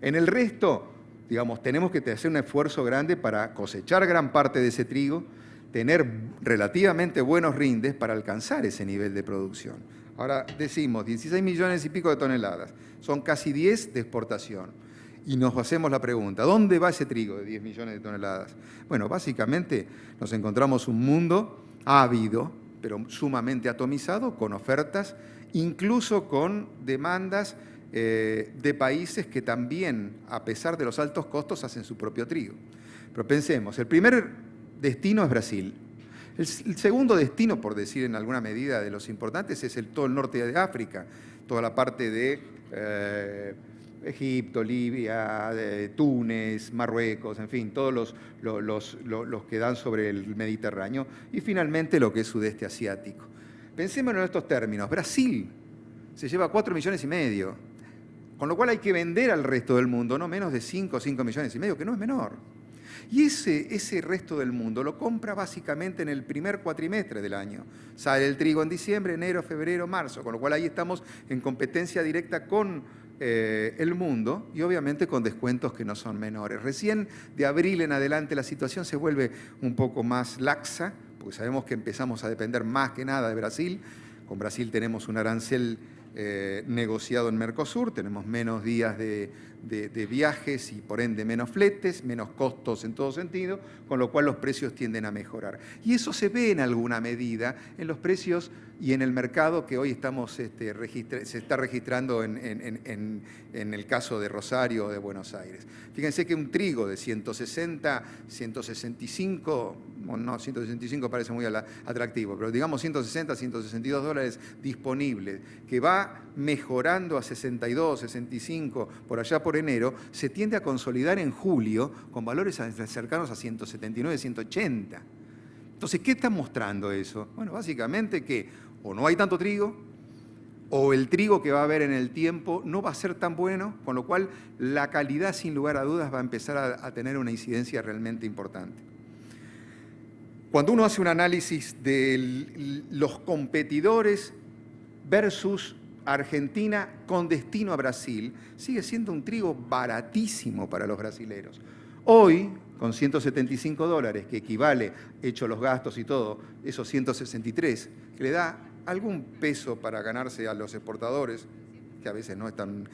En el resto, digamos, tenemos que hacer un esfuerzo grande para cosechar gran parte de ese trigo, tener relativamente buenos rindes para alcanzar ese nivel de producción. Ahora decimos 16 millones y pico de toneladas, son casi 10 de exportación. Y nos hacemos la pregunta, ¿dónde va ese trigo de 10 millones de toneladas? Bueno, básicamente nos encontramos un mundo ávido, pero sumamente atomizado, con ofertas, incluso con demandas de países que también, a pesar de los altos costos, hacen su propio trigo. Pero pensemos, el primer destino es Brasil. El segundo destino, por decir en alguna medida de los importantes, es todo el norte de África, toda la parte de Egipto, Libia, Túnez, Marruecos, en fin, todos los que dan sobre el Mediterráneo, y finalmente lo que es sudeste asiático. Pensémonos en estos términos. Brasil se lleva 4,5 millones, con lo cual hay que vender al resto del mundo no menos de 5 millones y medio, que no es menor. Y ese resto del mundo lo compra básicamente en el primer cuatrimestre del año. Sale el trigo en diciembre, enero, febrero, marzo, con lo cual ahí estamos en competencia directa con el mundo y obviamente con descuentos que no son menores. Recién de abril en adelante la situación se vuelve un poco más laxa, porque sabemos que empezamos a depender más que nada de Brasil. Con Brasil tenemos un arancel negociado en Mercosur, tenemos menos días de viajes y por ende menos fletes, menos costos en todo sentido, con lo cual los precios tienden a mejorar. Y eso se ve en alguna medida en los precios y en el mercado que hoy se está registrando en el caso de Rosario o de Buenos Aires. Fíjense que un trigo de 160, 165, no, 165 parece muy atractivo, pero digamos 160, 162 dólares disponibles, que va mejorando a 62, 65, por allá por enero, se tiende a consolidar en julio con valores cercanos a 179, 180. Entonces, ¿qué está mostrando eso? Bueno, básicamente que o no hay tanto trigo, o el trigo que va a haber en el tiempo no va a ser tan bueno, con lo cual la calidad, sin lugar a dudas, va a empezar a tener una incidencia realmente importante. Cuando uno hace un análisis de los competidores versus Argentina con destino a Brasil, sigue siendo un trigo baratísimo para los brasileros. Hoy, con 175 dólares, que equivale, hecho los gastos y todo, esos 163, que le da algún peso para ganarse a los exportadores, que a veces no es tan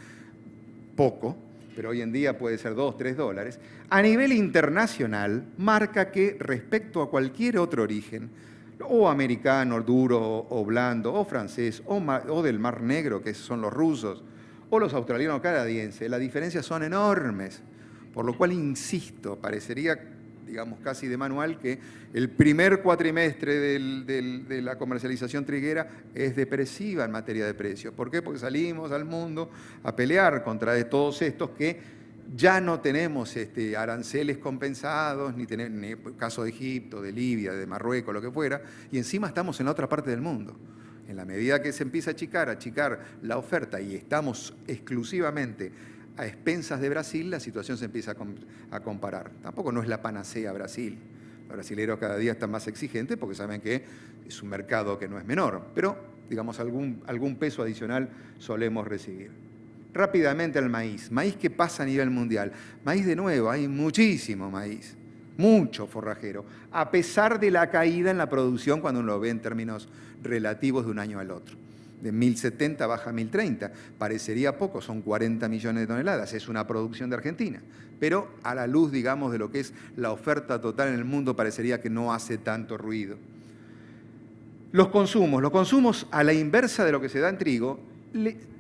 poco, pero hoy en día puede ser 2, 3 dólares, a nivel internacional marca que respecto a cualquier otro origen, o americano, duro, o blando, o francés, o del Mar Negro, que son los rusos, o los australianos canadienses, las diferencias son enormes. Por lo cual, insisto, parecería, digamos, casi de manual que el primer cuatrimestre de la comercialización triguera es depresiva en materia de precios. ¿Por qué? Porque salimos al mundo a pelear contra todos estos que ya no tenemos aranceles compensados, ni caso de Egipto, de Libia, de Marruecos, lo que fuera, y encima estamos en la otra parte del mundo. En la medida que se empieza a achicar la oferta y estamos exclusivamente a expensas de Brasil, la situación se empieza a comparar. Tampoco no es la panacea Brasil. Los brasileños cada día están más exigentes porque saben que es un mercado que no es menor, pero, digamos, algún peso adicional solemos recibir. Rápidamente al maíz. Maíz que pasa a nivel mundial. Maíz de nuevo, hay muchísimo maíz, mucho forrajero, a pesar de la caída en la producción cuando uno lo ve en términos relativos de un año al otro. De 1.070 baja a 1.030. Parecería poco, son 40 millones de toneladas, es una producción de Argentina. Pero a la luz, digamos, de lo que es la oferta total en el mundo, parecería que no hace tanto ruido. Los consumos a la inversa de lo que se da en trigo,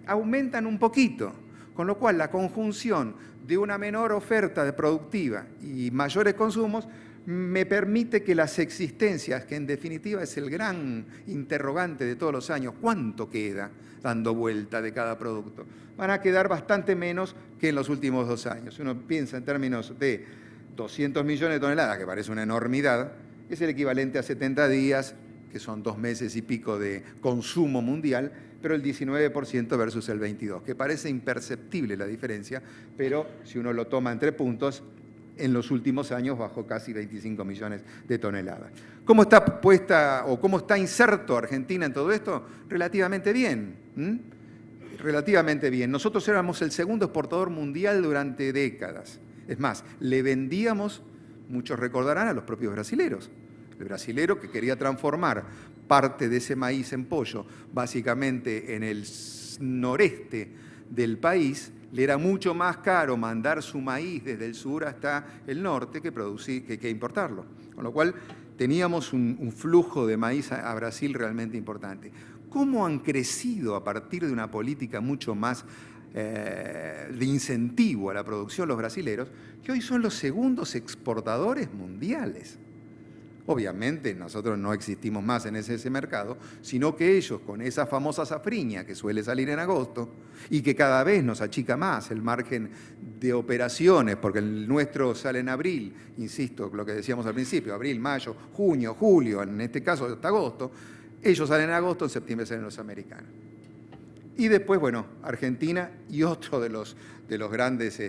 aumentan un poquito, con lo cual la conjunción de una menor oferta de productiva y mayores consumos me permite que las existencias, que en definitiva es el gran interrogante de todos los años, ¿cuánto queda dando vuelta de cada producto? Van a quedar bastante menos que en los últimos 2 años. Si uno piensa en términos de 200 millones de toneladas, que parece una enormidad, es el equivalente a 70 días, que son 2 meses y pico de consumo mundial, pero el 19% versus el 22%, que parece imperceptible la diferencia, pero si uno lo toma entre puntos, en los últimos años bajó casi 25 millones de toneladas. ¿Cómo está puesta o cómo está inserto Argentina en todo esto? Relativamente bien. Relativamente bien. Nosotros éramos el segundo exportador mundial durante décadas. Es Es más, le vendíamos, muchos recordarán, a los propios brasileros. El brasilero que quería transformar parte de ese maíz en pollo, básicamente en el noreste del país, le era mucho más caro mandar su maíz desde el sur hasta el norte que importarlo. Con lo cual teníamos un flujo de maíz a Brasil realmente importante. ¿Cómo han crecido a partir de una política mucho más de incentivo a la producción los brasileros, que hoy son los segundos exportadores mundiales? Obviamente nosotros no existimos más en ese mercado, sino que ellos, con esa famosa safriña que suele salir en agosto y que cada vez nos achica más el margen de operaciones, porque el nuestro sale en abril, insisto, lo que decíamos al principio, abril, mayo, junio, julio, en este caso hasta agosto, ellos salen en agosto, en septiembre salen los americanos. Y después, bueno, Argentina y otro de los grandes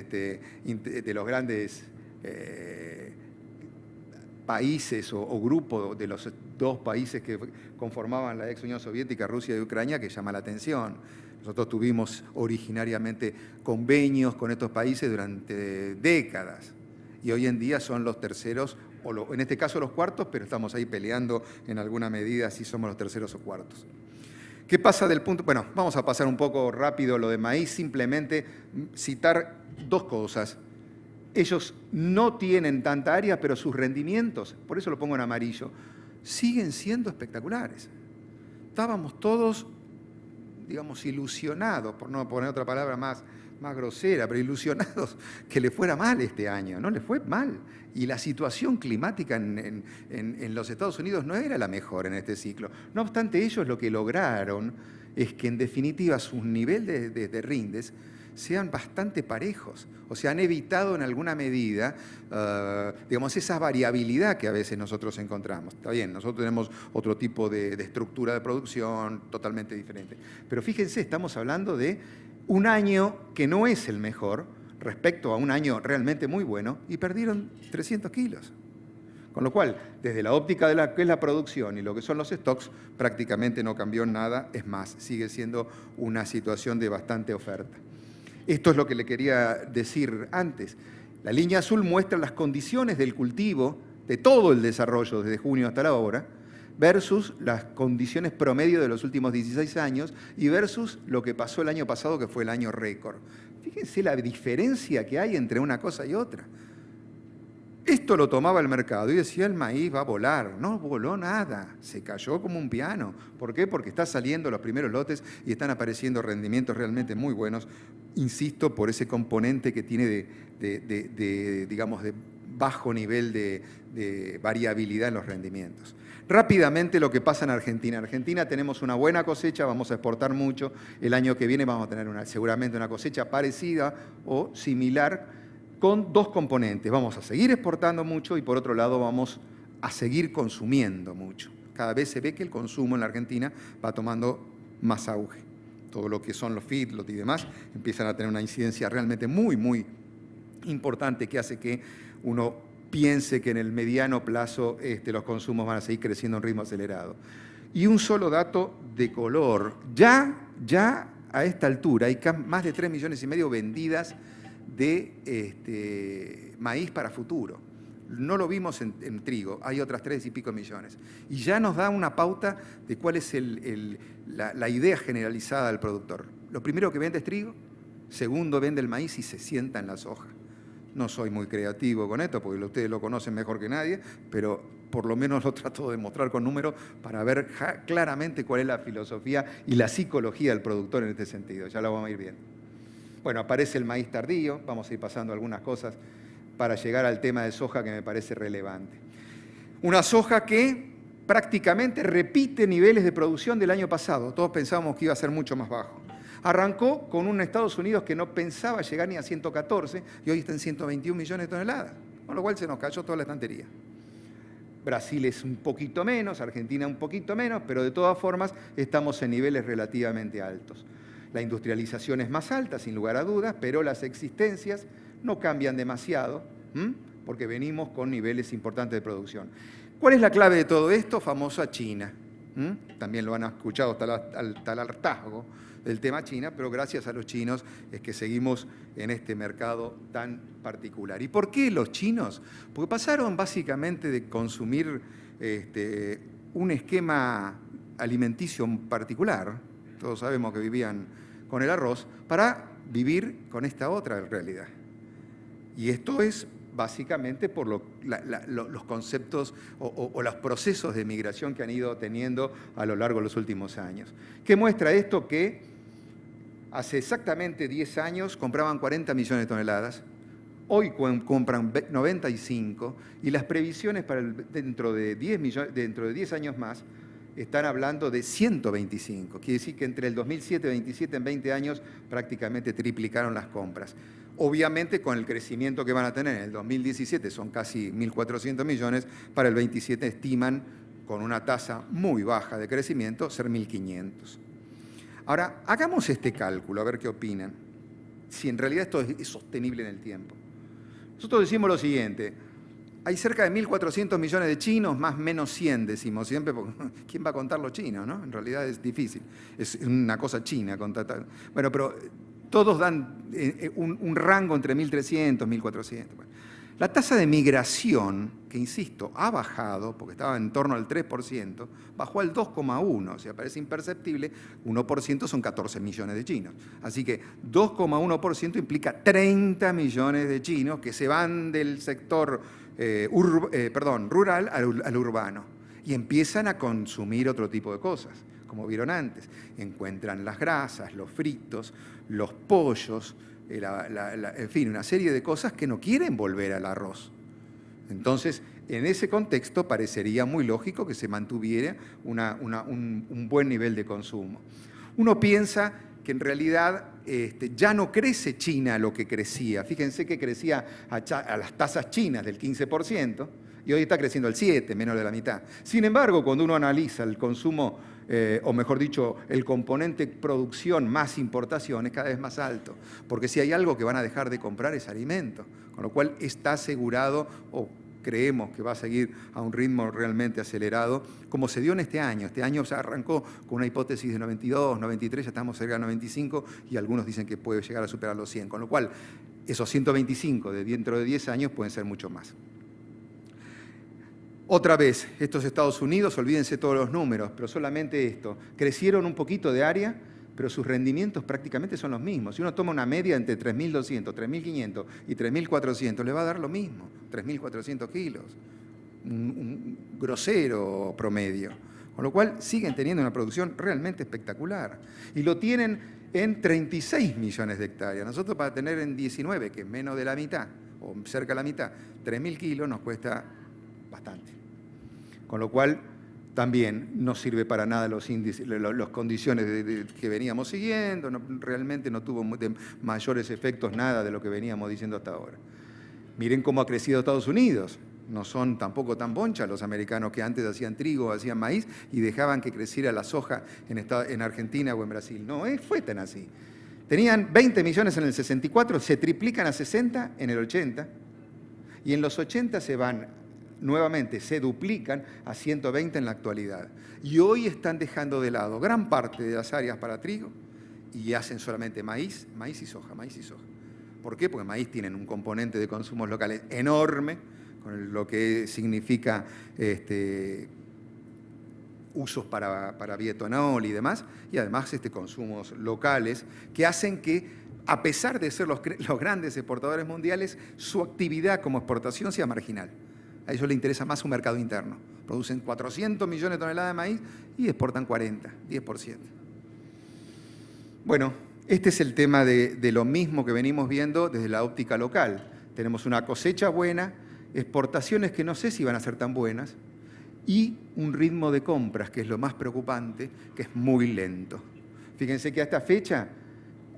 países o grupo de los dos países que conformaban la ex Unión Soviética, Rusia y Ucrania, que llama la atención. Nosotros tuvimos originariamente convenios con estos países durante décadas y hoy en día son los terceros, en este caso los cuartos, pero estamos ahí peleando en alguna medida si somos los terceros o cuartos. ¿Qué pasa del punto? Bueno, vamos a pasar un poco rápido lo de maíz, simplemente citar dos cosas. Ellos no tienen tanta área, pero sus rendimientos, por eso lo pongo en amarillo, siguen siendo espectaculares. Estábamos todos, digamos, ilusionados, por no poner otra palabra más grosera, pero ilusionados que le fuera mal este año. No le fue mal. Y la situación climática en los Estados Unidos no era la mejor en este ciclo. No obstante, ellos lo que lograron es que, en definitiva, sus niveles de rindes sean bastante parejos, o sea, han evitado en alguna medida, digamos, esa variabilidad que a veces nosotros encontramos. Está bien, nosotros tenemos otro tipo de estructura de producción totalmente diferente, pero fíjense, estamos hablando de un año que no es el mejor respecto a un año realmente muy bueno y perdieron 300 kilos. Con lo cual, desde la óptica de lo que es la producción y lo que son los stocks, prácticamente no cambió nada, es más, sigue siendo una situación de bastante oferta. Esto es lo que le quería decir antes. La línea azul muestra las condiciones del cultivo de todo el desarrollo desde junio hasta la hora, versus las condiciones promedio de los últimos 16 años y versus lo que pasó el año pasado, que fue el año récord. Fíjense la diferencia que hay entre una cosa y otra. Esto lo tomaba el mercado y decía, el maíz va a volar. No voló nada, se cayó como un piano. ¿Por qué? Porque están saliendo los primeros lotes y están apareciendo rendimientos realmente muy buenos, insisto, por ese componente que tiene digamos, de bajo nivel de variabilidad en los rendimientos. Rápidamente lo que pasa en Argentina. En Argentina tenemos una buena cosecha, vamos a exportar mucho. El año que viene vamos a tener seguramente una cosecha parecida o similar, con dos componentes. Vamos a seguir exportando mucho y por otro lado vamos a seguir consumiendo mucho. Cada vez se ve que el consumo en la Argentina va tomando más auge. Todo lo que son los feedlots y demás empiezan a tener una incidencia realmente muy, muy importante que hace que uno piense que en el mediano plazo los consumos van a seguir creciendo a un ritmo acelerado. Y un solo dato de color. Ya a esta altura hay más de 3,5 millones vendidas de maíz para futuro. No lo vimos en trigo, hay otras 3 y pico millones. Y ya nos da una pauta de cuál es la idea generalizada del productor. Lo primero que vende es trigo, segundo vende el maíz y se sienta en la soja. No soy muy creativo con esto, porque ustedes lo conocen mejor que nadie, pero por lo menos lo trato de mostrar con números para ver claramente cuál es la filosofía y la psicología del productor en este sentido. Ya lo vamos a ir viendo. Bueno, aparece el maíz tardío, vamos a ir pasando algunas cosas para llegar al tema de soja que me parece relevante. Una soja que prácticamente repite niveles de producción del año pasado. Todos pensábamos que iba a ser mucho más bajo. Arrancó con un Estados Unidos que no pensaba llegar ni a 114 y hoy está en 121 millones de toneladas, con lo cual se nos cayó toda la estantería. Brasil es un poquito menos, Argentina un poquito menos, pero de todas formas estamos en niveles relativamente altos. La industrialización es más alta, sin lugar a dudas, pero las existencias no cambian demasiado, porque venimos con niveles importantes de producción. ¿Cuál es la clave de todo esto? Famosa China. También lo han escuchado hasta el hartazgo del tema China, pero gracias a los chinos es que seguimos en este mercado tan particular. ¿Y por qué los chinos? Porque pasaron básicamente de consumir un esquema alimenticio particular, todos sabemos que vivían con el arroz, para vivir con esta otra realidad. Y esto es básicamente por los conceptos o los procesos de migración que han ido teniendo a lo largo de los últimos años. ¿Qué muestra esto? Que hace exactamente 10 años compraban 40 millones de toneladas, hoy compran 95, y las previsiones para dentro de 10 años más están hablando de 125. Quiere decir que entre el 2007 y 2027, en 20 años, prácticamente triplicaron las compras. Obviamente con el crecimiento que van a tener en el 2017, son casi 1.400 millones, para el 27 estiman, con una tasa muy baja de crecimiento, ser 1.500. Ahora, hagamos este cálculo, a ver qué opinan, si en realidad esto es sostenible en el tiempo. Nosotros decimos lo siguiente: hay cerca de 1.400 millones de chinos, más o menos 100, decimos siempre, porque ¿quién va a contar los chinos, no? En realidad es difícil, es una cosa china contar. Bueno, pero todos dan un rango entre 1.300, 1.400. Bueno, la tasa de migración, que insisto, ha bajado, porque estaba en torno al 3%, bajó al 2,1%, o sea, parece imperceptible, 1% son 14 millones de chinos. Así que 2,1% implica 30 millones de chinos que se van del sector rural al urbano y empiezan a consumir otro tipo de cosas, como vieron antes. Encuentran las grasas, los fritos, los pollos, en fin, una serie de cosas que no quieren volver al arroz. Entonces, en ese contexto parecería muy lógico que se mantuviera un buen nivel de consumo. Uno piensa que en realidad ya no crece China lo que crecía. Fíjense que crecía a las tasas chinas del 15% y hoy está creciendo al 7%, menos de la mitad. Sin embargo, cuando uno analiza el consumo, o mejor dicho, el componente producción más importación, es cada vez más alto. Porque si hay algo que van a dejar de comprar es alimento, con lo cual está asegurado, o creemos que va a seguir a un ritmo realmente acelerado, como se dio en este año. Este año se arrancó con una hipótesis de 92, 93, ya estamos cerca de 95, y algunos dicen que puede llegar a superar los 100, con lo cual esos 125 de dentro de 10 años pueden ser mucho más. Otra vez, estos Estados Unidos, olvídense todos los números, pero solamente esto, crecieron un poquito de área, pero sus rendimientos prácticamente son los mismos. Si uno toma una media entre 3.200, 3.500 y 3.400, le va a dar lo mismo, 3.400 kilos, un grosero promedio. Con lo cual siguen teniendo una producción realmente espectacular. Y lo tienen en 36 millones de hectáreas. Nosotros para tener en 19, que es menos de la mitad, o cerca de la mitad, 3.000 kilos nos cuesta bastante. Con lo cual también no sirve para nada los índices, las condiciones que veníamos siguiendo, realmente no tuvo mayores efectos nada de lo que veníamos diciendo hasta ahora. Miren cómo ha crecido Estados Unidos. No son tampoco tan bonchas los americanos que antes hacían trigo, hacían maíz y dejaban que creciera la soja en Argentina o en Brasil. No, fue tan así. Tenían 20 millones en el 64, se triplican a 60 en el 80 y en los 80 se van nuevamente, se duplican a 120 en la actualidad. Y hoy están dejando de lado gran parte de las áreas para trigo y hacen solamente maíz y soja, maíz y soja. ¿Por qué? Porque maíz tienen un componente de consumos locales enorme, con lo que significa usos para bioetanol y demás, y además consumos locales que hacen que, a pesar de ser los grandes exportadores mundiales, su actividad como exportación sea marginal. A ellos les interesa más un mercado interno. Producen 400 millones de toneladas de maíz y exportan 40, 10%. Bueno, este es el tema de lo mismo que venimos viendo desde la óptica local. Tenemos una cosecha buena, exportaciones que no sé si van a ser tan buenas, y un ritmo de compras, que es lo más preocupante, que es muy lento. Fíjense que a esta fecha,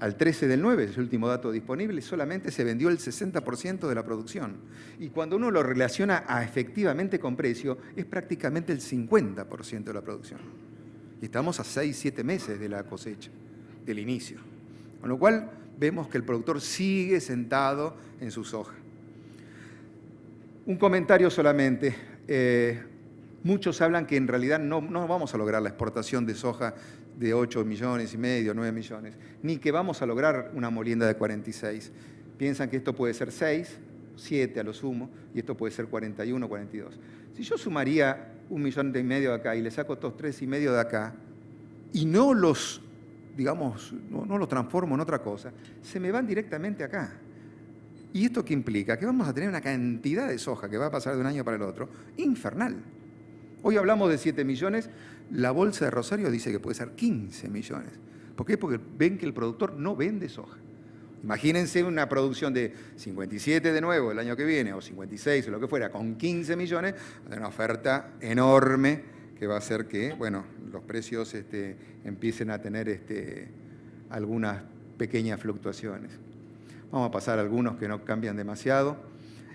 al 13 del 9, es el último dato disponible, solamente se vendió el 60% de la producción. Y cuando uno lo relaciona efectivamente con precio, es prácticamente el 50% de la producción. Y estamos a 6, 7 meses de la cosecha, del inicio. Con lo cual, vemos que el productor sigue sentado en su soja. Un comentario solamente. Muchos hablan que en realidad no vamos a lograr la exportación de soja de 8 millones y medio, 9 millones, ni que vamos a lograr una molienda de 46. Piensan que esto puede ser 6, 7 a lo sumo, y esto puede ser 41, 42. Si yo sumaría 1,5 millones de acá y le saco estos 3,5 de acá, y no los, digamos, no los transformo en otra cosa, se me van directamente acá. ¿Y esto qué implica? Que vamos a tener una cantidad de soja que va a pasar de un año para el otro, infernal. Hoy hablamos de 7 millones, la bolsa de Rosario dice que puede ser 15 millones. ¿Por qué? Porque ven que el productor no vende soja. Imagínense una producción de 57 de nuevo el año que viene, o 56 o lo que fuera, con 15 millones, de una oferta enorme que va a hacer que, bueno, los precios empiecen a tener algunas pequeñas fluctuaciones. Vamos a pasar a algunos que no cambian demasiado.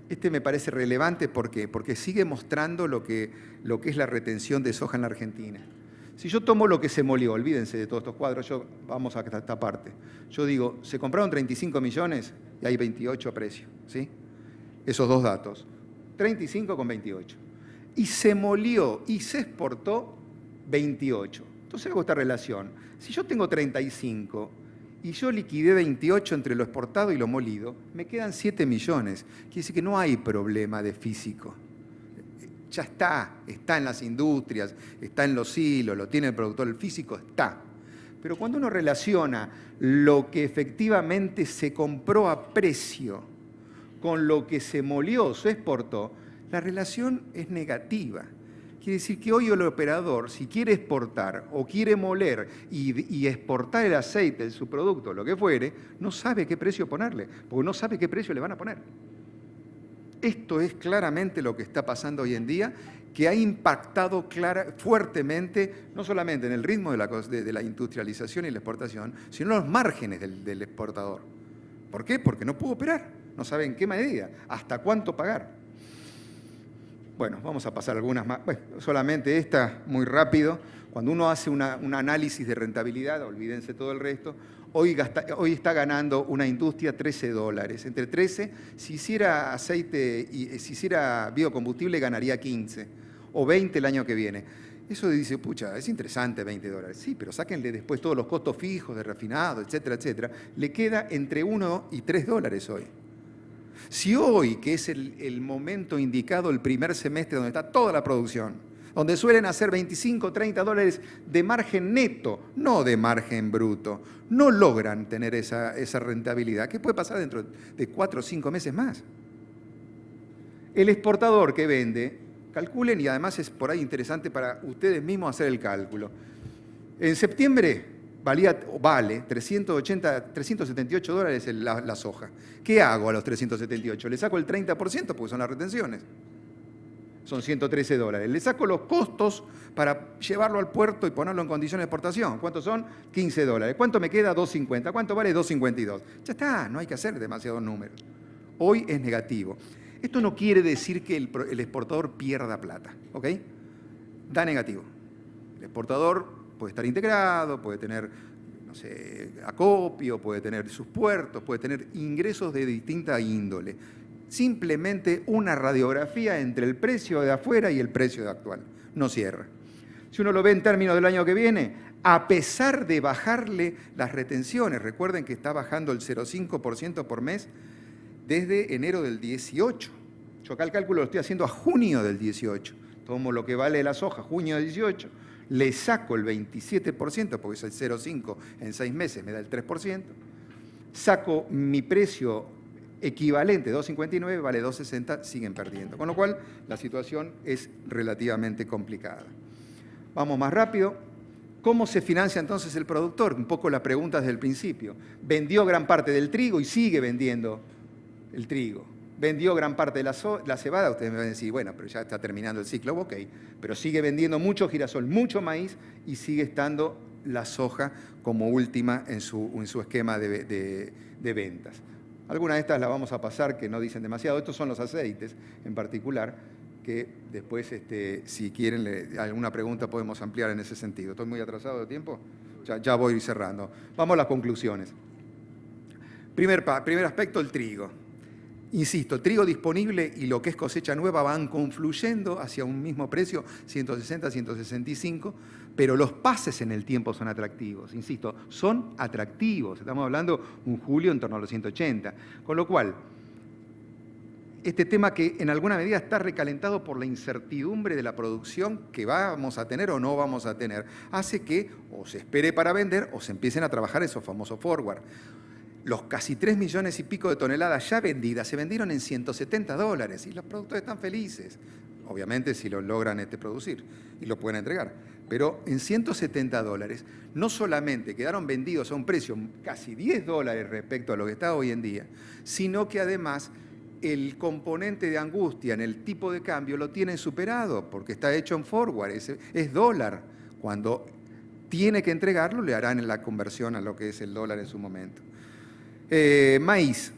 Este me parece relevante, ¿por qué? Porque sigue mostrando lo que es la retención de soja en la Argentina. Si yo tomo lo que se molió, olvídense de todos estos cuadros, vamos a esta parte. Yo digo, se compraron 35 millones y hay 28 a precio, ¿sí? Esos dos datos, 35 con 28. Y se molió y se exportó 28. Entonces hago esta relación. Si yo tengo 35 y yo liquidé 28 entre lo exportado y lo molido, me quedan 7 millones. Quiere decir que no hay problema de físico. Ya está en las industrias, está en los hilos, lo tiene el productor, el físico está. Pero cuando uno relaciona lo que efectivamente se compró a precio con lo que se molió, se exportó, la relación es negativa. Quiere decir que hoy el operador, si quiere exportar o quiere moler y exportar el aceite de su producto, lo que fuere, no sabe qué precio ponerle, porque no sabe qué precio le van a poner. Esto es claramente lo que está pasando hoy en día, que ha impactado fuertemente, no solamente en el ritmo de la industrialización y la exportación, sino en los márgenes del exportador. ¿Por qué? Porque no pudo operar, no sabe en qué medida, hasta cuánto pagar. Bueno, vamos a pasar algunas más. Bueno, solamente esta, muy rápido. Cuando uno hace un análisis de rentabilidad, olvídense todo el resto, hoy está ganando una industria $13. Entre 13, si hiciera aceite y si hiciera biocombustible, ganaría 15 o 20 el año que viene. Eso dice, pucha, es interesante $20. Sí, pero sáquenle después todos los costos fijos de refinado, etcétera, etcétera. Le queda entre 1 y $3 hoy. Si hoy, que es el momento indicado, el primer semestre donde está toda la producción, donde suelen hacer 25, $30 de margen neto, no de margen bruto, no logran tener esa rentabilidad, ¿qué puede pasar dentro de 4 o 5 meses más? El exportador que vende, calculen, y además es por ahí interesante para ustedes mismos hacer el cálculo. En septiembre vale $378 la soja. ¿Qué hago a los 378? Le saco el 30% porque son las retenciones. Son $113. Le saco los costos para llevarlo al puerto y ponerlo en condiciones de exportación. ¿Cuántos son? $15. ¿Cuánto me queda? $2.50. ¿Cuánto vale? $2.52. Ya está, no hay que hacer demasiados números. Hoy es negativo. Esto no quiere decir que el exportador pierda plata, ¿ok? Da negativo. El exportador puede estar integrado, puede tener, no sé, acopio, puede tener sus puertos, puede tener ingresos de distinta índole. Simplemente una radiografía entre el precio de afuera y el precio de actual. No cierra. Si uno lo ve en términos del año que viene, a pesar de bajarle las retenciones, recuerden que está bajando el 0,5% por mes desde enero del 18. Yo acá el cálculo lo estoy haciendo a junio del 18. Tomo lo que vale la soja, junio del 18. Le saco el 27%, porque es el 0,5 en 6 meses, me da el 3%. Saco mi precio equivalente, 2,59, vale 2,60, siguen perdiendo. Con lo cual, la situación es relativamente complicada. Vamos más rápido. ¿Cómo se financia entonces el productor? Un poco la pregunta desde el principio. Vendió gran parte del trigo y sigue vendiendo el trigo. Vendió gran parte de la cebada, ustedes me van a decir, bueno, pero ya está terminando el ciclo, ok, pero sigue vendiendo mucho girasol, mucho maíz y sigue estando la soja como última en su esquema de ventas. Algunas de estas las vamos a pasar que no dicen demasiado. Estos son los aceites en particular, que después, si quieren alguna pregunta, podemos ampliar en ese sentido. ¿Estoy muy atrasado de tiempo? Ya voy cerrando. Vamos a las conclusiones. Primer aspecto, el trigo. Insisto, trigo disponible y lo que es cosecha nueva van confluyendo hacia un mismo precio, 160, 165, pero los pases en el tiempo son atractivos. Insisto, son atractivos. Estamos hablando un julio en torno a los 180. Con lo cual, este tema que en alguna medida está recalentado por la incertidumbre de la producción que vamos a tener o no vamos a tener, hace que o se espere para vender o se empiecen a trabajar esos famosos forward. Los casi 3 millones y pico de toneladas ya vendidas se vendieron en $170 y los productores están felices. Obviamente si lo logran producir y lo pueden entregar. Pero en $170 no solamente quedaron vendidos a un precio casi $10 respecto a lo que está hoy en día, sino que además el componente de angustia en el tipo de cambio lo tienen superado porque está hecho en forward, es dólar. Cuando tiene que entregarlo le harán la conversión a lo que es el dólar en su momento. Maíz.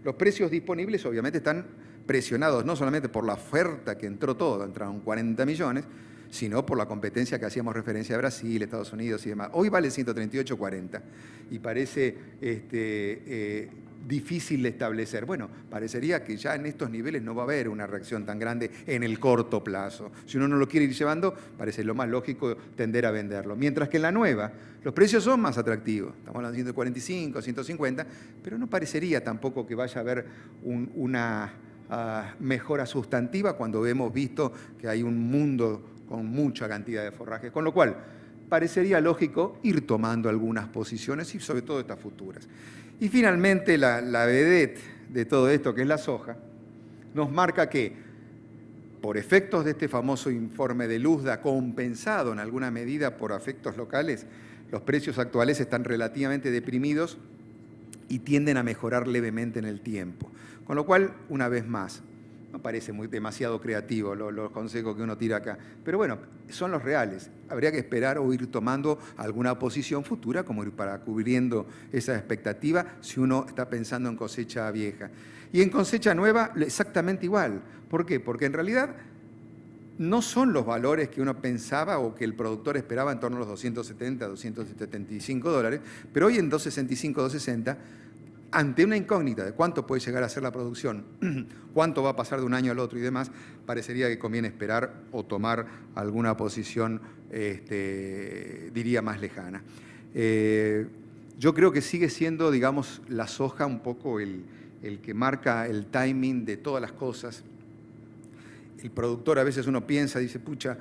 Los precios disponibles obviamente están presionados no solamente por la oferta que entró todo, entraron 40 millones, sino por la competencia que hacíamos referencia a Brasil, Estados Unidos y demás. Hoy vale 138.40 y parece difícil de establecer. Bueno, parecería que ya en estos niveles no va a haber una reacción tan grande en el corto plazo. Si uno no lo quiere ir llevando, parece lo más lógico tender a venderlo. Mientras que en la nueva, los precios son más atractivos. Estamos hablando de 145, 150, pero no parecería tampoco que vaya a haber una mejora sustantiva cuando hemos visto que hay un mundo con mucha cantidad de forrajes. Con lo cual, parecería lógico ir tomando algunas posiciones y sobre todo estas futuras. Y finalmente la vedette de todo esto, que es la soja, nos marca que por efectos de este famoso informe de Luzda, compensado en alguna medida por efectos locales, los precios actuales están relativamente deprimidos y tienden a mejorar levemente en el tiempo. Con lo cual, una vez más, no parece demasiado creativo los consejos que uno tira acá, pero bueno, son los reales. Habría que esperar o ir tomando alguna posición futura como ir para cubriendo esa expectativa si uno está pensando en cosecha vieja. Y en cosecha nueva exactamente igual. ¿Por qué? Porque en realidad no son los valores que uno pensaba o que el productor esperaba en torno a los 270, 275 dólares, pero hoy en 265, 260, ante una incógnita de cuánto puede llegar a ser la producción, cuánto va a pasar de un año al otro y demás, parecería que conviene esperar o tomar alguna posición, diría, más lejana. Yo creo que sigue siendo, digamos, la soja un poco el que marca el timing de todas las cosas. El productor a veces uno piensa, dice, pucha,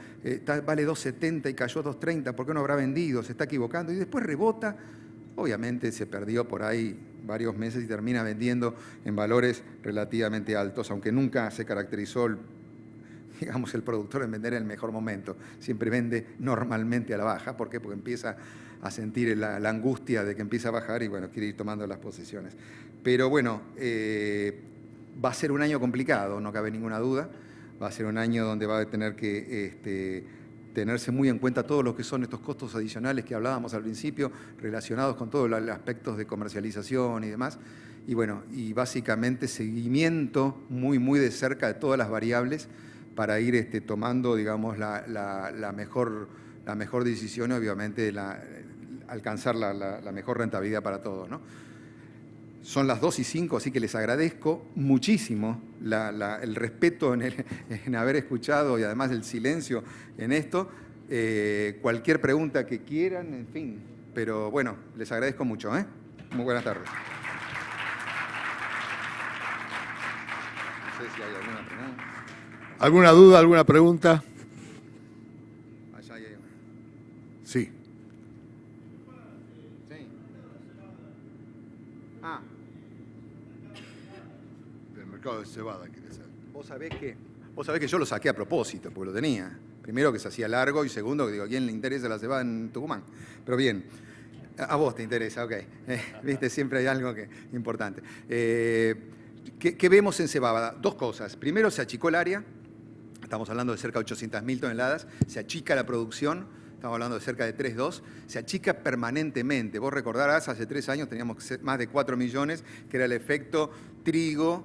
vale 2.70 y cayó 2.30, ¿por qué no habrá vendido? Se está equivocando y después rebota. Obviamente se perdió por ahí varios meses y termina vendiendo en valores relativamente altos, aunque nunca se caracterizó el productor en vender en el mejor momento. Siempre vende normalmente a la baja. ¿Por qué? Porque empieza a sentir la angustia de que empieza a bajar y bueno, quiere ir tomando las posiciones. Pero bueno, va a ser un año complicado, no cabe ninguna duda. Va a ser un año donde va a tener que tenerse muy en cuenta todos los que son estos costos adicionales que hablábamos al principio, relacionados con todos los aspectos de comercialización y demás. Y bueno, y básicamente seguimiento muy, muy de cerca de todas las variables para ir tomando, digamos, la mejor decisión y obviamente alcanzar la mejor rentabilidad para todos, ¿no? Son las 2:05, así que les agradezco muchísimo el respeto en haber escuchado y además el silencio en esto. Cualquier pregunta que quieran, en fin. Pero bueno, les agradezco mucho. Muy buenas tardes. No sé si hay alguna pregunta. ¿Alguna duda, alguna pregunta? Allá hay una. Sí. Sí. Del mercado de cebada, quiere ser. Vos sabés que yo lo saqué a propósito, porque lo tenía. Primero que se hacía largo y segundo que digo, ¿a quién le interesa la cebada en Tucumán? Pero bien, a vos te interesa, ok. Viste, siempre hay algo importante. ¿Qué vemos en cebada? Dos cosas. Primero, se achicó el área. Estamos hablando de cerca de 800.000 toneladas. Se achica la producción. Estamos hablando de cerca de 3,2. Se achica permanentemente. Vos recordarás, hace 3 años teníamos más de 4 millones, que era el efecto trigo,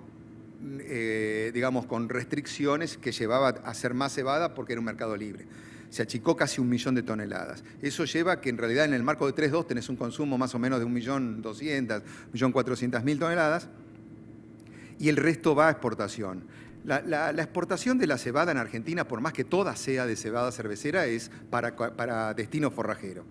digamos, con restricciones que llevaba a hacer más cebada porque era un mercado libre. Se achicó casi 1 millón de toneladas. Eso lleva a que en realidad en el marco de 3,2 tenés un consumo más o menos de 1.200.000, 1.400.000 toneladas. y el resto va a exportación. La exportación de la cebada en Argentina, por más que toda sea de cebada cervecera, es para destino forrajero.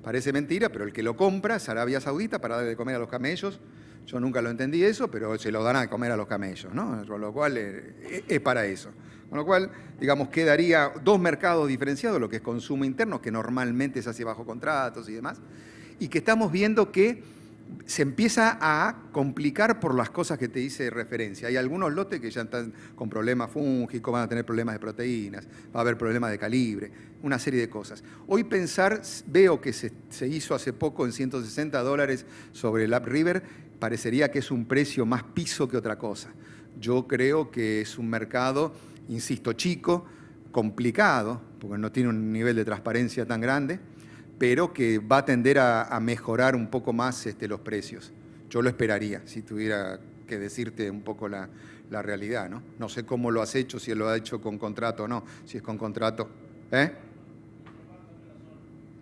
Parece mentira, pero el que lo compra es Arabia Saudita para darle de comer a los camellos. Yo nunca lo entendí eso, pero se lo dan a comer a los camellos, ¿no? Con lo cual es para eso. Con lo cual, digamos, quedaría dos mercados diferenciados, lo que es consumo interno, que normalmente se hace bajo contratos y demás, y que estamos viendo que se empieza a complicar por las cosas que te hice referencia. Hay algunos lotes que ya están con problemas fúngicos, van a tener problemas de proteínas, va a haber problemas de calibre, una serie de cosas. Hoy veo que se hizo hace poco en $160 sobre el Up River, parecería que es un precio más piso que otra cosa. Yo creo que es un mercado, insisto, chico, complicado, porque no tiene un nivel de transparencia tan grande, pero que va a tender a mejorar un poco más los precios. Yo lo esperaría, si tuviera que decirte un poco la realidad, ¿no? No sé cómo lo has hecho, si lo has hecho con contrato o no. Si es con contrato.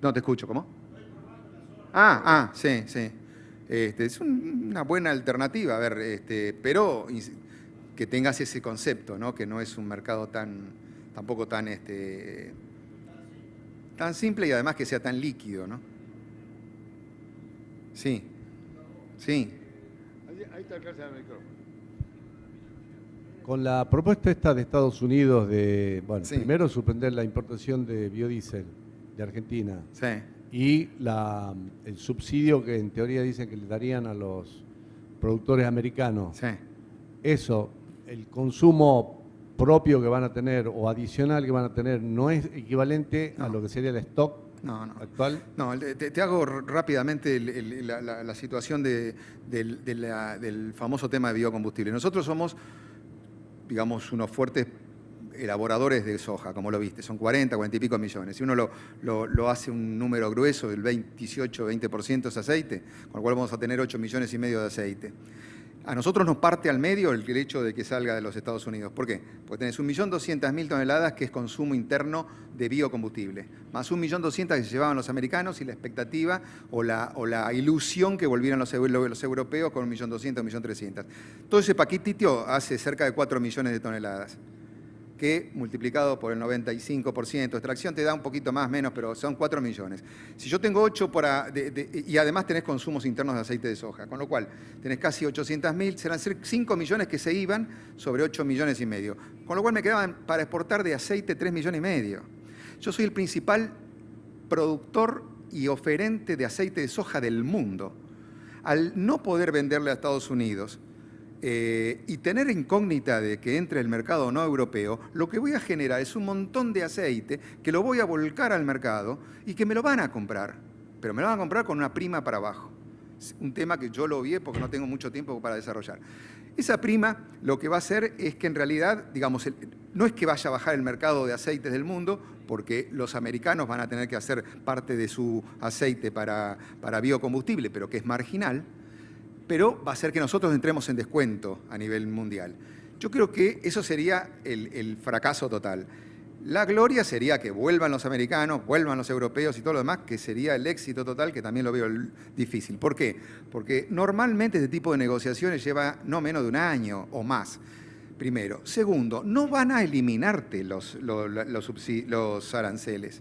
No te escucho, ¿cómo? Sí. Es una buena alternativa, a ver, pero que tengas ese concepto, ¿no? Que no es un mercado tampoco tan simple y además que sea tan líquido, ¿no? Sí. Ahí está el micrófono. Con la propuesta esta de Estados Unidos de, Sí. primero suspender la importación de biodiesel de Argentina Sí. y el subsidio que en teoría dicen que le darían a los productores americanos, Sí. eso, el consumo propio que van a tener o adicional que van a tener, ¿no es equivalente a lo que sería el stock actual? No, te hago rápidamente la situación del famoso tema de biocombustible. Nosotros somos, digamos, unos fuertes elaboradores de soja, como lo viste, son 40 y pico millones. Si uno lo hace un número grueso, el 18-20% es aceite, con lo cual vamos a tener 8,5 millones de aceite. A nosotros nos parte al medio el hecho de que salga de los Estados Unidos. ¿Por qué? Porque tenés 1.200.000 toneladas que es consumo interno de biocombustible, más 1.200.000 que se llevaban los americanos y la expectativa o la ilusión que volvieran los europeos con 1.200.000, 1.300.000. Todo ese paquetito hace cerca de 4 millones de toneladas, que multiplicado por el 95% extracción te da un poquito más, menos, pero son 4 millones. Si yo tengo 8 y además tenés consumos internos de aceite de soja, con lo cual tenés casi 800.000, serán 5 millones que se iban sobre 8,5 millones, con lo cual me quedaban para exportar de aceite 3,5 millones. Yo soy el principal productor y oferente de aceite de soja del mundo. Al no poder venderle a Estados Unidos, y tener incógnita de que entre el mercado no europeo, lo que voy a generar es un montón de aceite que lo voy a volcar al mercado y que me lo van a comprar, pero me lo van a comprar con una prima para abajo. Es un tema que yo lo vi porque no tengo mucho tiempo para desarrollar. Esa prima lo que va a hacer es que en realidad, digamos, no es que vaya a bajar el mercado de aceites del mundo, porque los americanos van a tener que hacer parte de su aceite para biocombustible, pero que es marginal, pero va a ser que nosotros entremos en descuento a nivel mundial. Yo creo que eso sería el fracaso total. La gloria sería que vuelvan los americanos, vuelvan los europeos y todo lo demás, que sería el éxito total, que también lo veo difícil. ¿Por qué? Porque normalmente este tipo de negociaciones lleva no menos de un año o más. Primero. Segundo, no van a eliminarte los aranceles,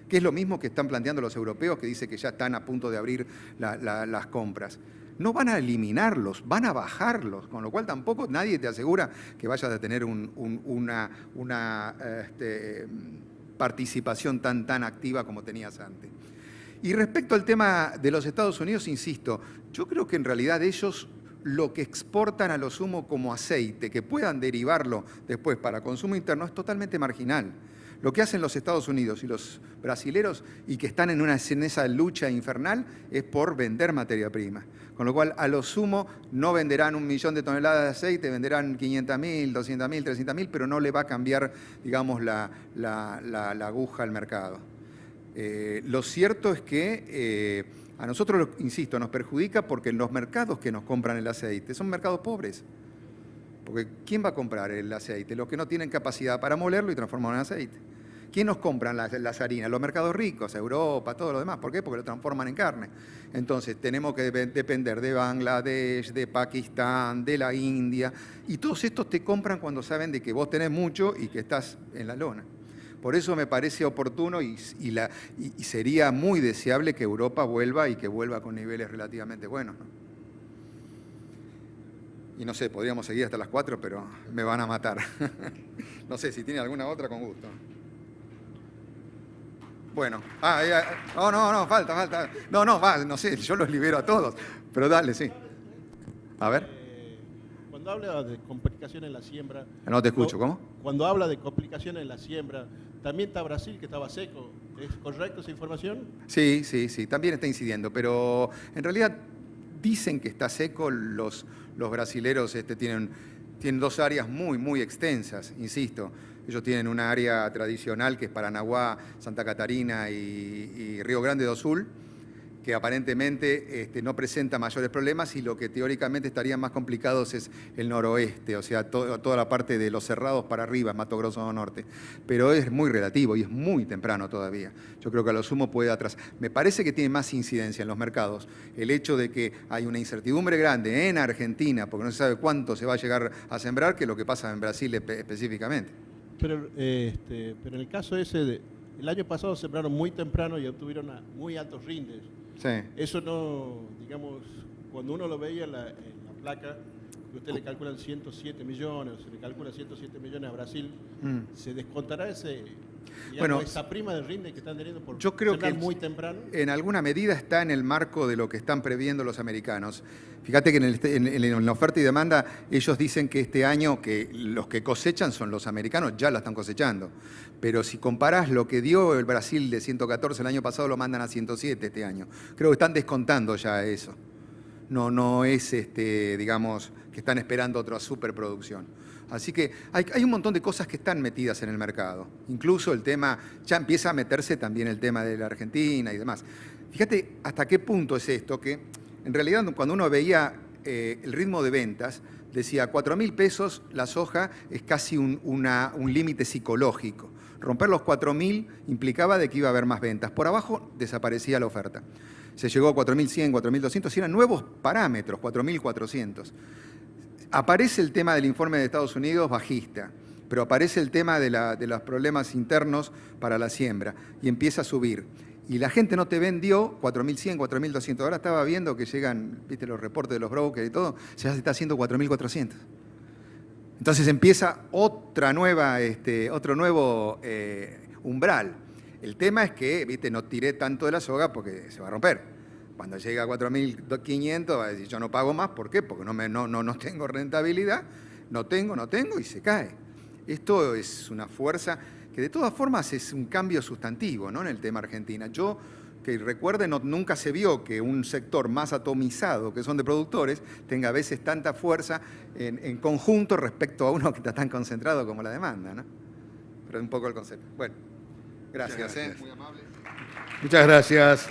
que es lo mismo que están planteando los europeos, que dice que ya están a punto de abrir las compras. No van a eliminarlos, van a bajarlos, con lo cual tampoco nadie te asegura que vayas a tener una participación tan activa como tenías antes. Y respecto al tema de los Estados Unidos, insisto, yo creo que en realidad ellos lo que exportan a lo sumo como aceite, que puedan derivarlo después para consumo interno, es totalmente marginal. Lo que hacen los Estados Unidos y los brasileros, y que están en esa lucha infernal, es por vender materia prima. Con lo cual, a lo sumo, no venderán 1 millón de toneladas de aceite, venderán 500.000, 200.000, 300.000, pero no le va a cambiar, digamos, la aguja al mercado. Lo cierto es que a nosotros, insisto, nos perjudica porque los mercados que nos compran el aceite son mercados pobres. Porque ¿quién va a comprar el aceite? Los que no tienen capacidad para molerlo y transformarlo en aceite. ¿quién nos compran las harinas? Los mercados ricos, Europa, todo lo demás. ¿Por qué? Porque lo transforman en carne. Entonces, tenemos que depender de Bangladesh, de Pakistán, de la India, y todos estos te compran cuando saben de que vos tenés mucho y que estás en la lona. Por eso me parece oportuno y sería muy deseable que Europa vuelva y que vuelva con niveles relativamente buenos, ¿no? Y no sé, podríamos seguir hasta las 4, pero me van a matar. No sé, si tiene alguna otra, con gusto. Bueno, no, falta. No sé, yo los libero a todos, pero dale, sí. A ver. Cuando habla de complicaciones en la siembra... No te escucho, ¿cómo? Cuando habla de complicaciones en la siembra, también está Brasil, que estaba seco. ¿Es correcto esa información? Sí, también está incidiendo, pero en realidad dicen que está seco. Los brasileros tienen dos áreas muy extensas, insisto. Ellos tienen una área tradicional que es Paranaguá, Santa Catarina y Río Grande do Sul, que aparentemente no presenta mayores problemas, y lo que teóricamente estarían más complicados es el noroeste, o sea, toda la parte de los cerrados para arriba, Mato Grosso do Norte. Pero es muy relativo y es muy temprano todavía. Yo creo que a lo sumo puede atrás. Me parece que tiene más incidencia en los mercados el hecho de que hay una incertidumbre grande en Argentina, porque no se sabe cuánto se va a llegar a sembrar, que lo que pasa en Brasil específicamente. Pero en el caso ese, el año pasado sembraron muy temprano y obtuvieron muy altos rindes. Sí. Eso no, digamos, cuando uno lo veía en la placa, que usted le calculan 107 millones, se le calcula 107 millones a Brasil, ¿se descontará esa prima de rinde que están teniendo por yo creo sembrar que muy temprano? En alguna medida está en el marco de lo que están previendo los americanos. Fíjate que en la oferta y demanda ellos dicen que este año que los que cosechan son los americanos, ya la están cosechando. Pero si comparás lo que dio el Brasil de 114 el año pasado, lo mandan a 107 este año. Creo que están descontando ya eso. No es, digamos, que están esperando otra superproducción. Así que hay un montón de cosas que están metidas en el mercado. Incluso el tema, ya empieza a meterse también el tema de la Argentina y demás. Fíjate hasta qué punto es esto, que en realidad cuando uno veía el ritmo de ventas, decía 4.000 pesos la soja es casi un límite psicológico. Romper los 4.000 implicaba de que iba a haber más ventas. Por abajo desaparecía la oferta. Se llegó a 4.100, 4.200 y eran nuevos parámetros, 4.400. Aparece el tema del informe de Estados Unidos bajista, pero aparece el tema de los problemas internos para la siembra y empieza a subir. Y la gente no te vendió 4.100, 4.200. Ahora estaba viendo que llegan, viste, los reportes de los brokers y todo, ya se está haciendo 4.400. Entonces empieza otro nuevo umbral. El tema es que, viste, no tiré tanto de la soga porque se va a romper. Cuando llega a 4.500 va a decir, yo no pago más. ¿Por qué? Porque no tengo rentabilidad, no tengo y se cae. Esto es una fuerza que de todas formas es un cambio sustantivo, ¿no?, en el tema Argentina. Yo, que recuerden, nunca se vio que un sector más atomizado, que son de productores, tenga a veces tanta fuerza en conjunto respecto a uno que está tan concentrado como la demanda, ¿no? Pero un poco el concepto. Bueno, gracias. Muchas gracias. Muy amable. Muchas gracias.